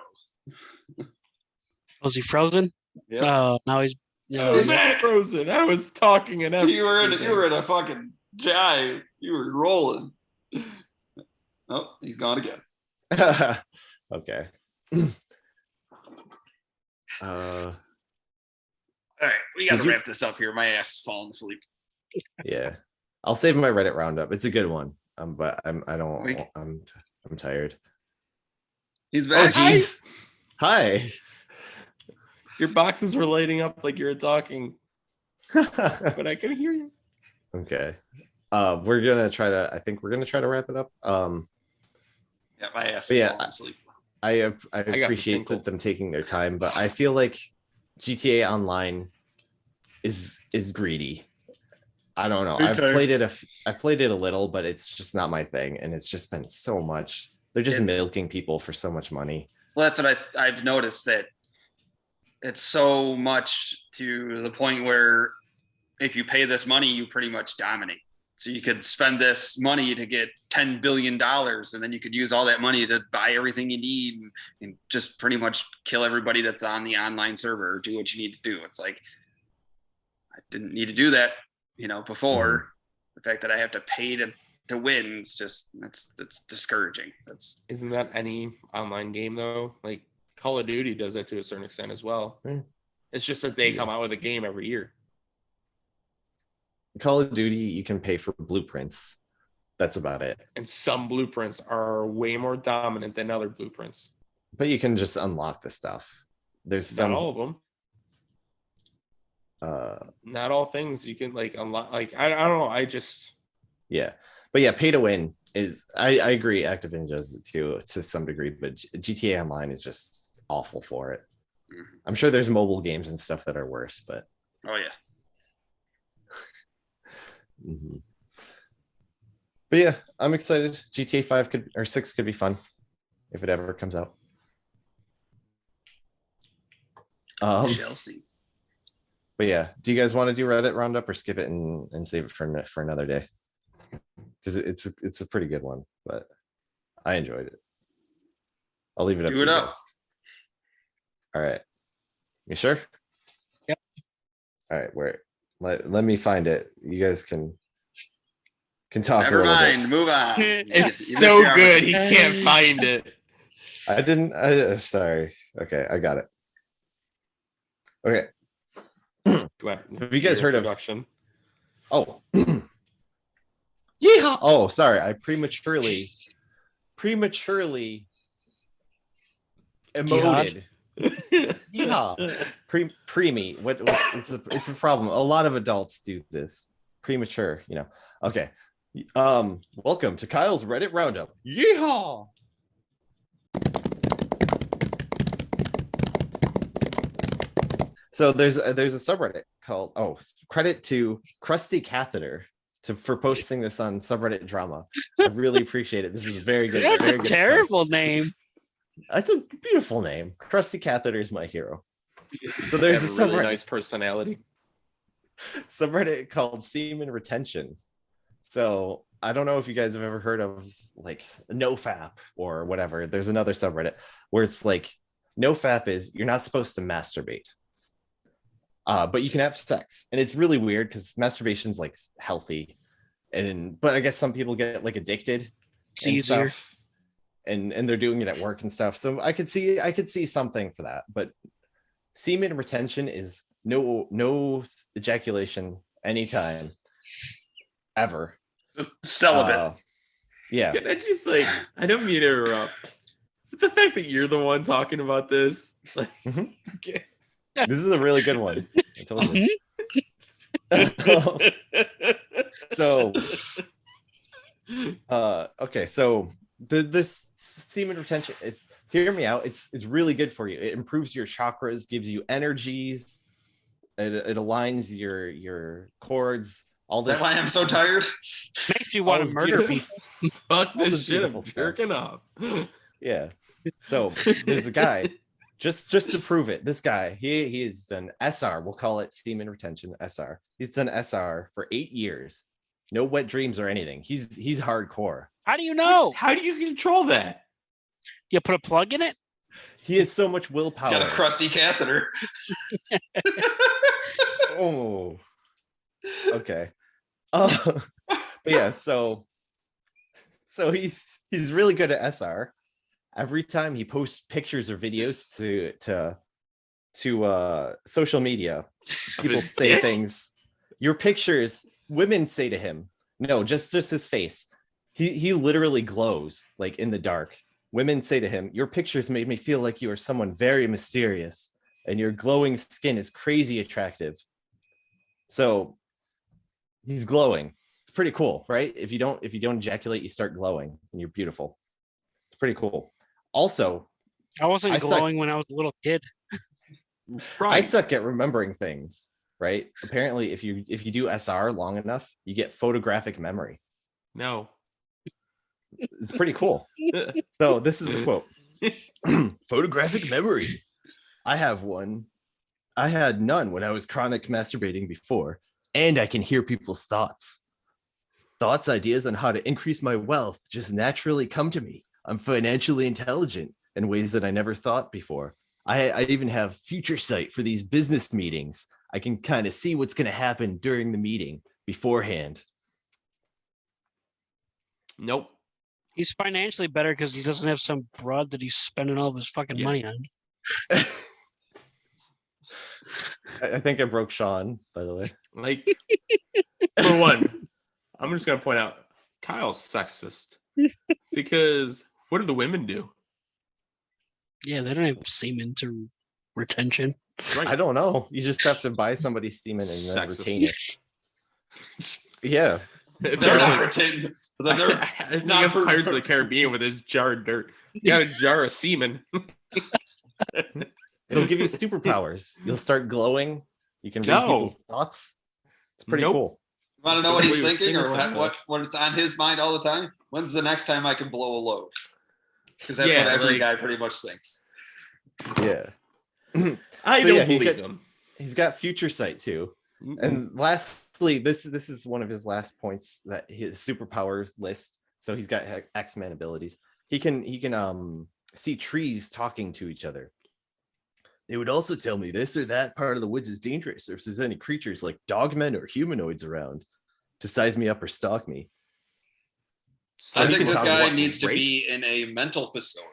Was he frozen? Yeah. Now he's he's back. Frozen. I was talking and everything. You were in a fucking jive. You were rolling. Oh, he's gone again. Okay. All right, we got to wrap this up here. My ass is falling asleep. Yeah, I'll save my Reddit roundup. It's a good one. But I'm tired. He's back. Oh, jeez. Hi. Your boxes were lighting up like you were talking, but I can hear you. Okay. We're gonna try to wrap it up. Yeah, my ass is falling asleep. I appreciate them taking their time, but I feel like GTA Online is greedy. I don't know. I've played it a little, but it's just not my thing, and it's just been so much. They're just milking people for so much money. Well, that's what I've noticed, that it's so much to the point where if you pay this money, you pretty much dominate. So you could spend this money to get $10 billion, and then you could use all that money to buy everything you need and just pretty much kill everybody that's on the online server or do what you need to do. It's like, I didn't need to do that, before. Mm-hmm. The fact that I have to pay to win, it's just, that's discouraging. Isn't that any online game though? Like Call of Duty does that to a certain extent as well. Mm. It's just that they come out with a game every year. Call of Duty, you can pay for blueprints. That's about it. And some blueprints are way more dominant than other blueprints. But you can just unlock the stuff. There's not all of them. Not all things you can like unlock. Like I don't know. Yeah. But yeah, pay to win is. I agree. Activision does it too to some degree, but GTA Online is just awful for it. Mm-hmm. I'm sure there's mobile games and stuff that are worse, but. Oh yeah. Mm-hmm. But yeah, I'm excited. GTA 5 or 6 could be fun if it ever comes out. Chelsea. But yeah, do you guys want to do Reddit roundup or skip it and save it for another day? Because it's a pretty good one, but I enjoyed it. I'll leave it up to you guys. All right. You sure? Yep. All right, let me find it. You guys can talk. Never mind. Move on. It's so good. He can't find it. I didn't. Sorry. Okay, I got it. Okay. Have you guys heard of? Oh. Yeehaw! Oh, sorry. I prematurely emoted. Yeehaw! Preemie. What? It's a problem. A lot of adults do this. Premature. Okay. Welcome to Kyle's Reddit Roundup. Yeehaw! So there's a subreddit called credit to Krusty Catheter for posting this on subreddit drama. I really appreciate it. This is a very good. That's very a good terrible post. name. That's a beautiful name. Krusty Catheter is my hero. So there's a really nice personality. Subreddit called Semen Retention. So I don't know if you guys have ever heard of like NoFap or whatever. There's another subreddit where it's like NoFap is you're not supposed to masturbate. But you can have sex, and it's really weird because masturbation's like healthy, but I guess some people get like addicted and stuff, and they're doing it at work and stuff. So I could see something for that. But semen retention is no ejaculation anytime, ever. Celibate. Yeah. Can I just I don't mean to interrupt. But the fact that you're the one talking about this, okay. This is a really good one. I told you. So, okay. So this semen retention is, hear me out. It's really good for you. It improves your chakras, gives you energies. It aligns your chords. All this. That's why I'm so tired. Makes you want to murder people. Fuck this shit. I'm jerking off. Yeah. So there's a guy. Just to prove it, this guy, he has done SR. We'll call it semen retention SR. He's done SR for 8 years. No wet dreams or anything. He's hardcore. How do you know? How do you control that? You put a plug in it? He has so much willpower. He's got a crusty catheter. Oh. Okay. But yeah, so he's really good at SR. Every time he posts pictures or videos to social media, people say things. Your pictures, women say to him, no, just his face. He literally glows like in the dark. Women say to him, your pictures made me feel like you are someone very mysterious, and your glowing skin is crazy attractive. So he's glowing. It's pretty cool, right? If you don't ejaculate, you start glowing, and you're beautiful. It's pretty cool. Also, I wasn't glowing when I was a little kid. Right. I suck at remembering things, right? Apparently, if you do SR long enough, you get photographic memory. No. It's pretty cool. So this is a quote. Photographic memory. I have one. I had none when I was chronic masturbating before, and I can hear people's thoughts. Thoughts, ideas on how to increase my wealth just naturally come to me. I'm financially intelligent in ways that I never thought before. I even have future sight for these business meetings. I can kind of see what's going to happen during the meeting beforehand. Nope. He's financially better because he doesn't have some broad that he's spending all of his fucking money on. I think I broke Sean, by the way. For one, I'm just going to point out Kyle's sexist because what do the women do? Yeah, they don't have semen to retention. Right. I don't know. You just have to buy somebody's semen and then retain it. Yeah. They're not retaining. They're not Pirates of the Caribbean with his jar of dirt. You got a jar of semen. It'll give you superpowers. You'll start glowing. You can read people's thoughts. It's pretty cool. You want to know what he's thinking or what's on his mind all the time? When's the next time I can blow a load? Because that's what every guy pretty much thinks. Yeah. I don't believe him. He's got future sight too. And lastly, this is one of his last points, that his superpower list. So he's got X-Men abilities. He can see trees talking to each other. They would also tell me this or that part of the woods is dangerous, or if there's any creatures like dogmen or humanoids around to size me up or stalk me. So I think this guy needs to be in a mental facility.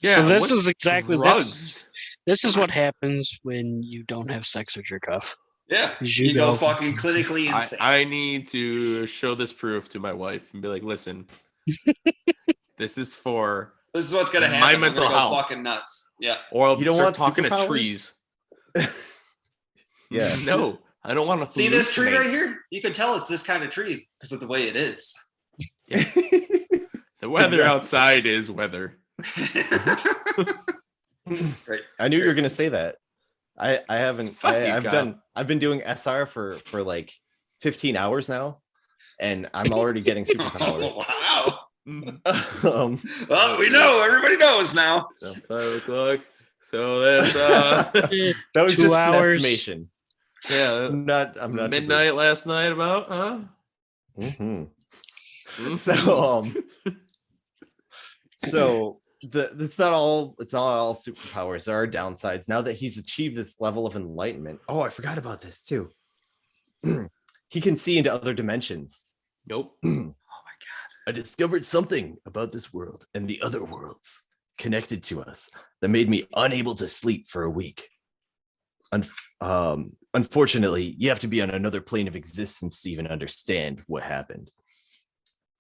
Yeah. So this what is exactly drugs? this is what happens when you don't have sex with your cuff. Yeah, You you go go- fucking clinically insane. I need to show this proof to my wife and be like, listen, this is for This is what's gonna my happen. mental I'm gonna go health. fucking nuts. Yeah. Or I'll You don't start want talking to superpowers? trees. Yeah. No, I don't want to See this tree right here? You can tell it's this kind of tree because of the way it is. The weather outside is weather. Right. I knew you were gonna say that. I haven't. Fuck you, I've been doing SR for like 15 hours now, and I'm already getting superpowers. Wow. um, Well, we know. Everybody knows now. So 5 o'clock. So that's that was 2 just hours. an estimation. yeah. I'm not. Midnight last night about, huh? Mhm. Mhm. So it's not all superpowers. There are downsides. Now that he's achieved this level of enlightenment. Oh, I forgot about this too. He can see into other dimensions. Nope. Oh my god. I discovered something about this world and the other worlds connected to us that made me unable to sleep for a week. Unfortunately, you have to be on another plane of existence to even understand what happened.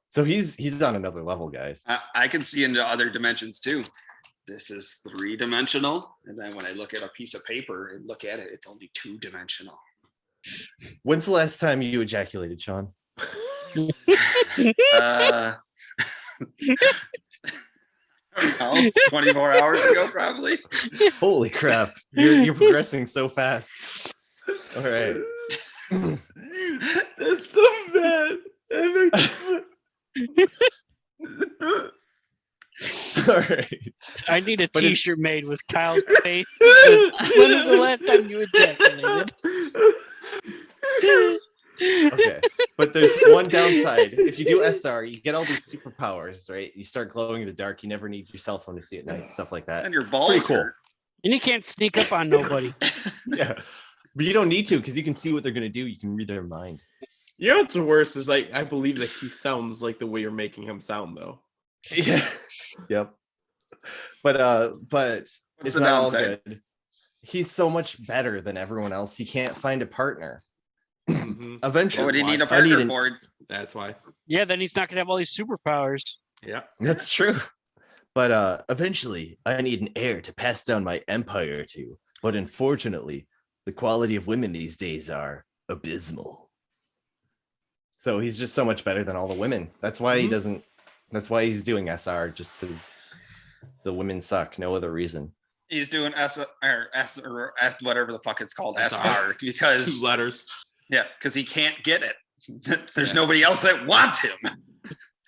So he's on another level, guys. I can see into other dimensions too. This is 3-dimensional, and then when I look at a piece of paper and look at it, it's only 2-dimensional. When's the last time you ejaculated, Sean? I don't know, 24 hours ago, probably. Holy crap! You're progressing so fast. All right. That's so bad. All right. I need a But it- T-shirt made with Kyle's face. When was the last time you ejaculated? Okay. But there's one downside. If you do SR, you get all these superpowers, right? You start glowing in the dark. You never need your cell phone to see at night, stuff like that. And your balls Pretty cool. hurt. And you can't sneak up on nobody. Yeah. But you don't need to because you can see what they're going to do. You can read their mind. You know what's the worst is like I believe that he sounds like the way you're making him sound though. Yeah. Yep. But What's it's the not all downside? good. He's so much better than everyone else. He can't find a partner. Mhm. Eventually. What would he need a I need partner an- for? That's why. Yeah, then he's not gonna have all these superpowers. Yeah. That's true. But eventually I need an heir to pass down my empire to. But unfortunately, the quality of women these days are abysmal. So he's just so much better than all the women. That's why he Mhm. doesn't. That's why he's doing SR, just because the women suck. No other reason. He's doing or whatever the fuck it's called, SR. SR, because 2 letters. yeah, because he can't get it. There's nobody else that wants him.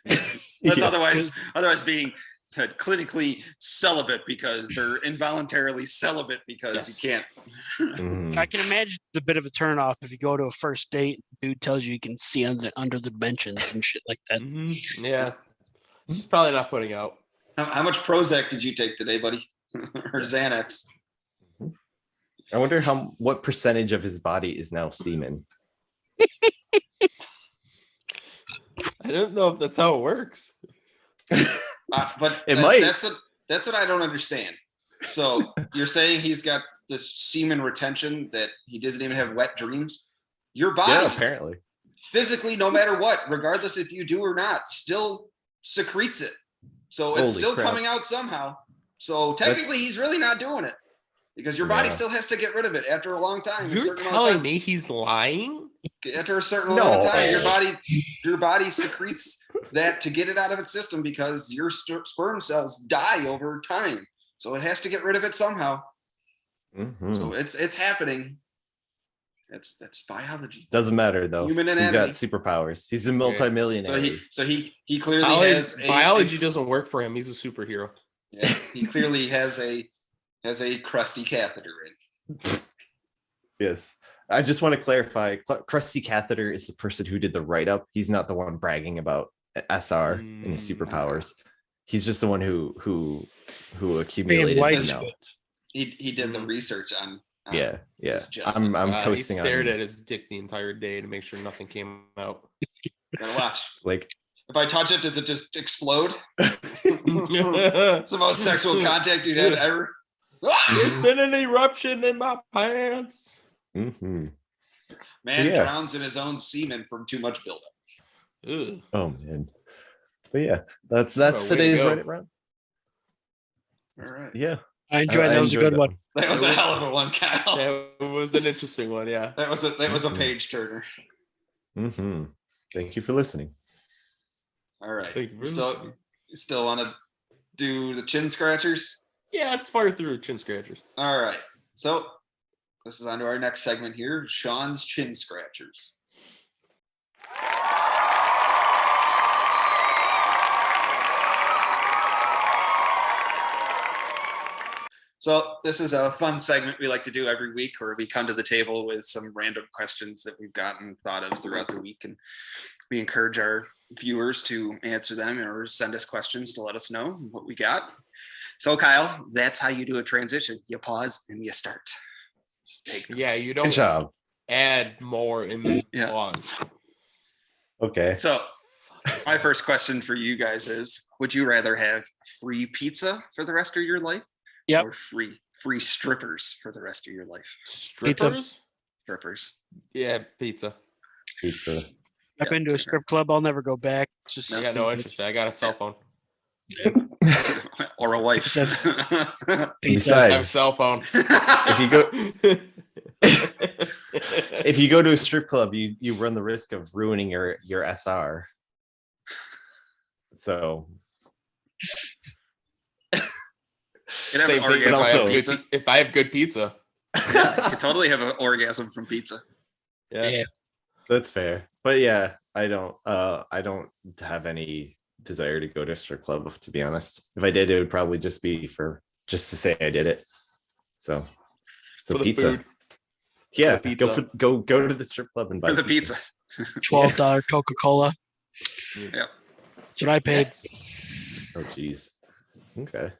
That's Yeah. otherwise being clinically celibate because or involuntarily celibate because Yes. you can't. Mhm. I can imagine it's a bit of a turnoff if you go to a first date, dude tells you can see under the dimensions and shit like that. Mhm. Yeah. He's probably not putting out. How much Prozac did you take today, buddy? Or Xanax? I wonder what percentage of his body is now semen. I don't know if that's how it works. But It might. That's what I don't understand. So you're saying he's got this semen retention that he doesn't even have wet dreams? Your body, Yeah, apparently. physically, no matter what, regardless if you do or not, still secretes it. So it's Holy still crap. coming out somehow. So technically, he's really not doing it because your body Yeah. still has to get rid of it after a long time. a You're certain amount of telling time. me he's lying? After a certain amount of No. time, your body secretes that to get it out of its system because your sperm cells die over time. So it has to get rid of it somehow. Mhm. So it's happening. That's biology. Doesn't matter though. Human He's anatomy. got superpowers. He's a multimillionaire. So he clearly has Biology doesn't work for him. He's a superhero. yeah, he clearly has a crusty catheter in. Yes. I just want to clarify. Krusty Catheter is the person who did the write-up. He's not the one bragging about SR and his superpowers. He's just the one who accumulated lights them now. He did the research on Yeah. this gentleman. I'm He coasting stared on at his dick the entire day to make sure nothing came out. Gotta watch. like If I touch it, does it just explode? It's the most sexual contact you'd had ever. There's been an eruption in my pants. Mm-hmm. Man Yeah. drowns in his own semen from too much buildup. Ugh. Oh man. But yeah, that's What a way to today's go. Reddit round. All right. Yeah. I enjoyed that. Was a good one. That was a hell of a one, Kyle. That was an interesting one, yeah. That was a page turner. Mm-hmm. Thank you for listening. All right. Thank you You very much. still want to do the chin scratchers? Yeah, let's fire through chin scratchers. All right. So this is on to our next segment here, Sean's chin scratchers. So this is a fun segment we like to do every week where we come to the table with some random questions that we've gotten thought of throughout the week. And we encourage our viewers to answer them or send us questions to let us know what we got. So Kyle, that's how you do a transition. You pause and you start. Yeah, you Good don't job. add more in the Yeah. pause. Okay. So my first question for you guys is, would you rather have free pizza for the rest of your life? Yep. Or free strippers for the rest of your life? Strippers? Strippers. Yeah, pizza. Pizza. I've been to a strip club. I'll never go back. It's just I got no interest. I got a cell phone. Or a wife. Pizza. I have a Besides, cell phone. if you go if you go to a strip club, you run the risk of ruining your SR. So You'd have an Same thing orgasm also- from pizza. if I have good pizza. Yeah, you could totally have an orgasm from pizza. Yeah. that's fair. But yeah, I don't have any desire to go to a strip club, to be honest. If I did, it would probably just be just to say I did it. So For the pizza. food. Yeah, the go pizza. go to the strip club and buy For the pizza. $12 Coca-Cola. Yep. That's what I paid. Oh geez. Okay.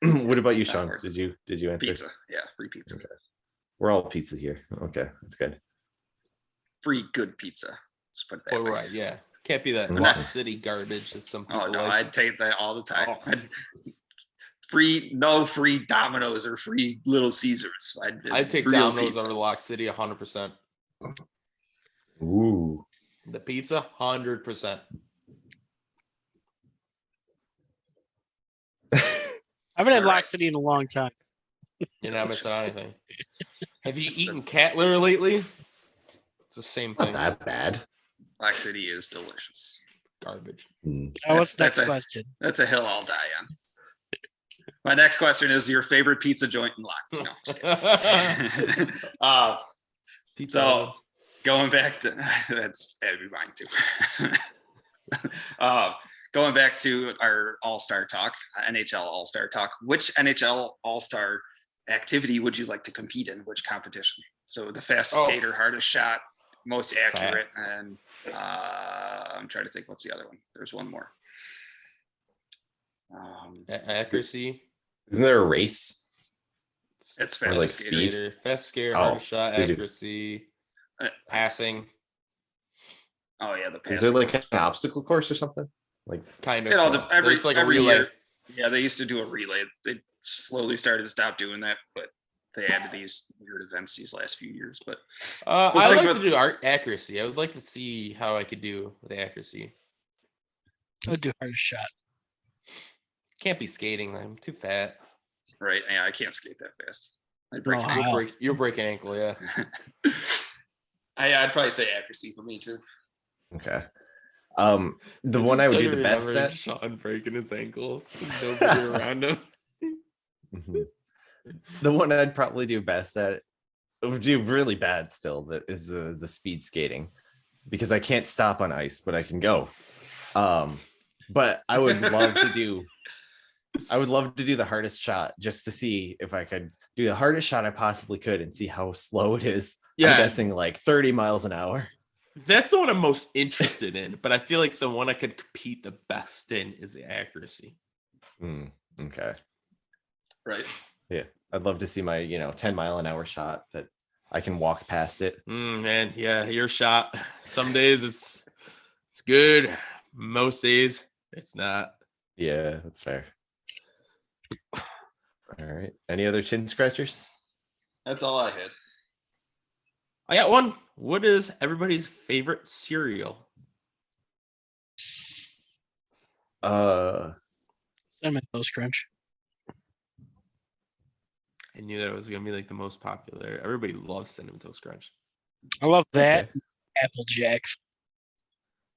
What about you, Not Sean? worth Did you answer? Pizza. Yeah, free pizza. Okay. We're all pizza here. Okay, that's good. Free good pizza. Just put it that Oh, way. right, yeah. Can't be that Mhm. Rock City garbage that some people Oh no, like. I'd take that all the time. Oh. No free Domino's or free Little Caesars. I'd take real Domino's pizza. over Lock City 100%. Ooh. The pizza, 100%. I haven't had All right. Lock City in a long time. You're not missing out Delicious. anything. Have you It's the- eaten cat litter lately? It's the same Not thing. that bad. Black City is delicious. Garbage. What's the That's next a- question? That's a hill I'll die on. My next question is your favorite pizza joint in Lock. No, just kidding. Pizza. So going back to that'd be mine too. Going back to our All-Star talk, NHL All-Star talk. Which NHL All-Star activity would you like to compete in? Which competition? So the fastest Oh. skater, hardest shot, most accurate, and I'm trying to think what's the other one. There's one more. Accuracy. Isn't there a race? It's Or fastest like skater. speed? Skater, fast skater, Oh, hardest shot, did you- accuracy, Uh, passing. Oh yeah, the Is there passing. like an obstacle course or something? Like Kind of. It all Oh, every There's like every a relay. year. Yeah, they used to do a relay. They slowly started to stop doing that, but they added these weird events these last few years. But Let's I'd think like about- to do accuracy. I would like to see how I could do the accuracy. I'll do hardest shot. Can't be skating. I'm too fat. right, yeah, I can't skate that fast. I'd break No, an ankle. You'll break an ankle, yeah. I'd probably say accuracy for me too. okay. The one I would do the best at. Sean breaking his ankle. Nobody around him. Mhm. The one I'd probably do best at, it would do really bad still, that is the speed skating, because I can't stop on ice, but I can go. But I would love to do the hardest shot just to see if I could do the hardest shot I possibly could and see how slow it is. Yeah. I'm guessing like 30 miles an hour. That's the one I'm most interested in, but I feel like the one I could compete the best in is the accuracy. Okay. Right. I'd love to see my 10-mile-an-hour shot that I can walk past it. Man, yeah, your shot. Some days it's good. Most days, it's not. Yeah, that's fair. All right. Any other chin scratchers? That's all I had. I got one. What is everybody's favorite cereal? Cinnamon Toast Crunch. I knew that was gonna be like the most popular. Everybody loves Cinnamon Toast Crunch. I love that. Okay. Apple Jacks.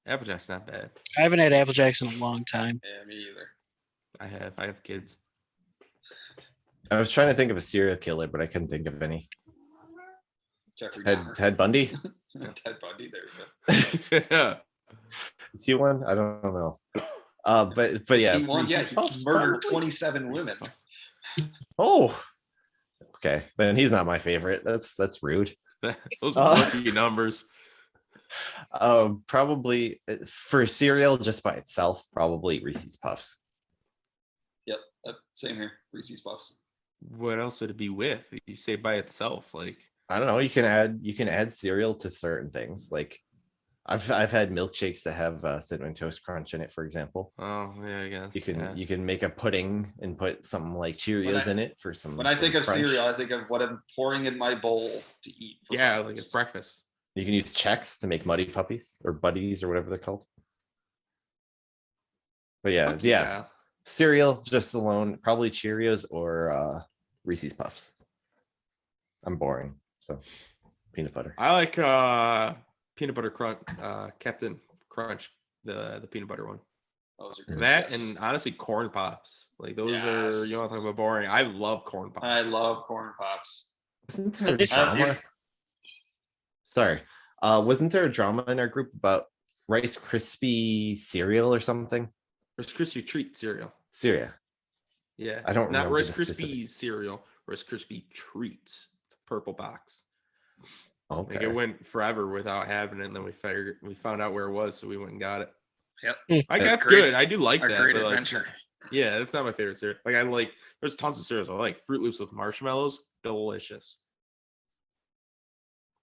Applejack's not bad. I haven't had Apple Jacks in a long time. Yeah, me either. I have kids. I was trying to think of a serial killer, but I couldn't think of any. Jeffrey Ted, Dahmer. Ted Bundy? Ted Bundy. There you go. Is he one? I don't know. But yeah, He won. Yeah, Reese's he Puffs, murdered probably. 27 women. Oh, okay. Then he's not my favorite. That's rude. Those rookie numbers. Probably for cereal just by itself, probably Reese's Puffs. Yep, same here. Reese's Puffs. What else would it be with? You say by itself, like I don't know. You can add cereal to certain things. Like I've had milkshakes that have cinnamon toast crunch in it, for example. oh yeah, I guess You can make a pudding and put something like Cheerios in it for some. When I think of crunch. cereal, I think of what I'm pouring in my bowl to eat. For yeah, like breakfast. it's breakfast. You can use Chex to make muddy puppies or buddies or whatever they're called. But yeah, Fuck yeah. Cereal just alone, probably Cheerios or Reese's Puffs. I'm boring, so peanut butter. I like peanut butter crunch, Captain Crunch, the peanut butter one. Those are good. That Yes. and honestly corn pops. Like those are Yes. you want to talk about boring. I love corn pops. I love corn pops. Wasn't there a It's- drama? Sorry, wasn't there a drama in our group about Rice Krispie cereal or something? Rice Krispie treat cereal. Syria. Yeah. I don't not remember Rice the Krispies specifics. cereal. Rice Krispie treats. It's a purple box. Okay. Like it went forever without having it, and then we found out where it was, so we went and got it. Yep. Like that's Great- good. I do like Our that. great but, like, adventure. yeah, that's not my favorite cereal. Like I like there's tons of cereals. I like Fruit Loops with marshmallows. Delicious.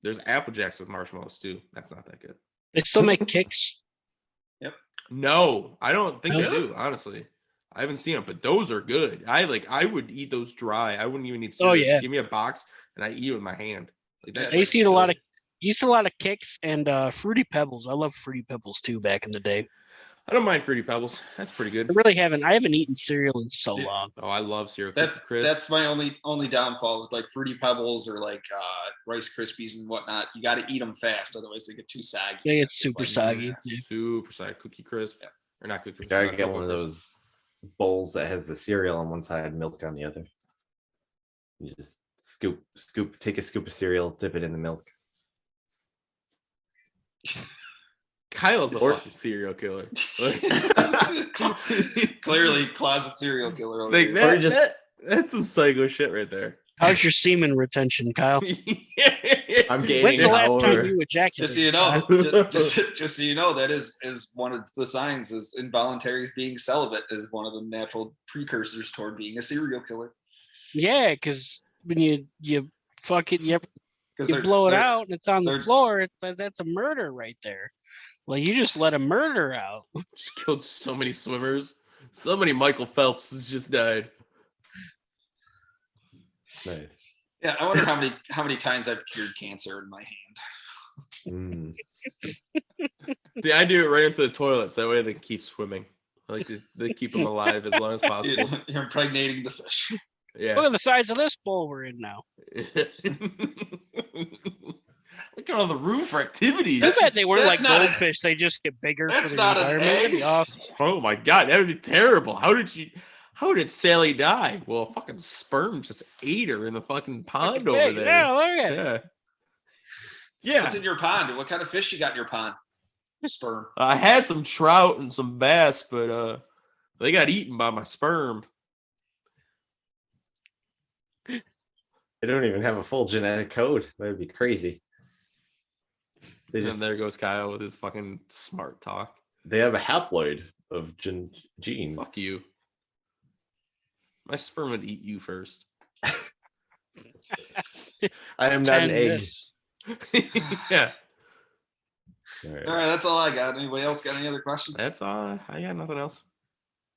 There's Apple Jacks with marshmallows too. That's not that good. They still make kicks. No, I don't think they Really? do, honestly. I haven't seen them, but those are good. I would eat those dry. I wouldn't even need Oh, cereal. yeah. Just give me a box and I eat it with my hand. Like Yeah, that's I used to eat a lot of kicks and Fruity Pebbles. I love Fruity Pebbles too back in the day. I don't mind Fruity Pebbles. That's pretty good. I haven't eaten cereal in so Yeah. long. Oh, I love cereal. That Cookie Crisp. that's my only downfall with like Fruity Pebbles or like Rice Krispies and whatnot. You got to eat them fast, otherwise they get too saggy. They get It's super like, soggy. yeah. Yeah. Super side Cookie Crisp. Yeah. Or not Cookie You Crisp. gotta not get Cocoa one of Crisp. those bowls that has the cereal on one side, milk on the other. You just take a scoop of cereal, dip it in the milk. Kyle's a Or- fucking serial killer. Clearly, closet serial killer. Over Like here. that, Or just- that's some psycho shit right there. How's your semen retention, Kyle? I'm gaining When's the last time however- you ejaculated? Just so you know, Kyle? just so you know, that is one of the signs is involuntary being celibate is one of the natural precursors toward being a serial killer. Yeah, because when you fuck it, you Because blow it out and it's on the they're- floor. That's a murder right there. Well, you just let a murder out. Just killed so many swimmers. So many Michael Phelps has just died. Nice. Yeah, I wonder how many times I've cured cancer in my hand. See, I do it right into the toilets. That way they can keep swimming. I like they keep them alive as long as possible. You're impregnating the fish. Yeah. Look at the size of this bowl we're in now. Look at all the room for activities. Too bad they weren't like that's not a- goldfish. They just get bigger for that's the not an environment. That'd be egg. awesome. Oh my god, that would be terrible. How did Sally die? Well, fucking sperm just ate her in the fucking pond over Big. there. Yeah, look at it. Yeah. Yeah. What's in your pond? What kind of fish you got in your pond? Sperm. I had some trout and some bass, but they got eaten by my sperm. They don't even have a full genetic code. That would be crazy. They And just there goes Kyle with his fucking smart talk. they have a haploid of genes. Fuck you. My sperm would eat you first. I am not an Pretend egg. this. Yeah. All right. All right, that's all I got. Anybody else got any other questions? That's all. I got nothing else.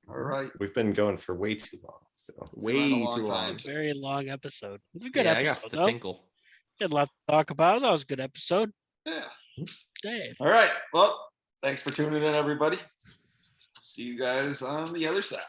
All right. We've been going for way too long. So Way been a long too long. time. Very long episode. It was a good Yeah, I got episode. the Though. tinkle. Had a lot to talk about. That was a good episode. Yeah. Dave. All right. Well, thanks for tuning in, everybody. See you guys on the other side.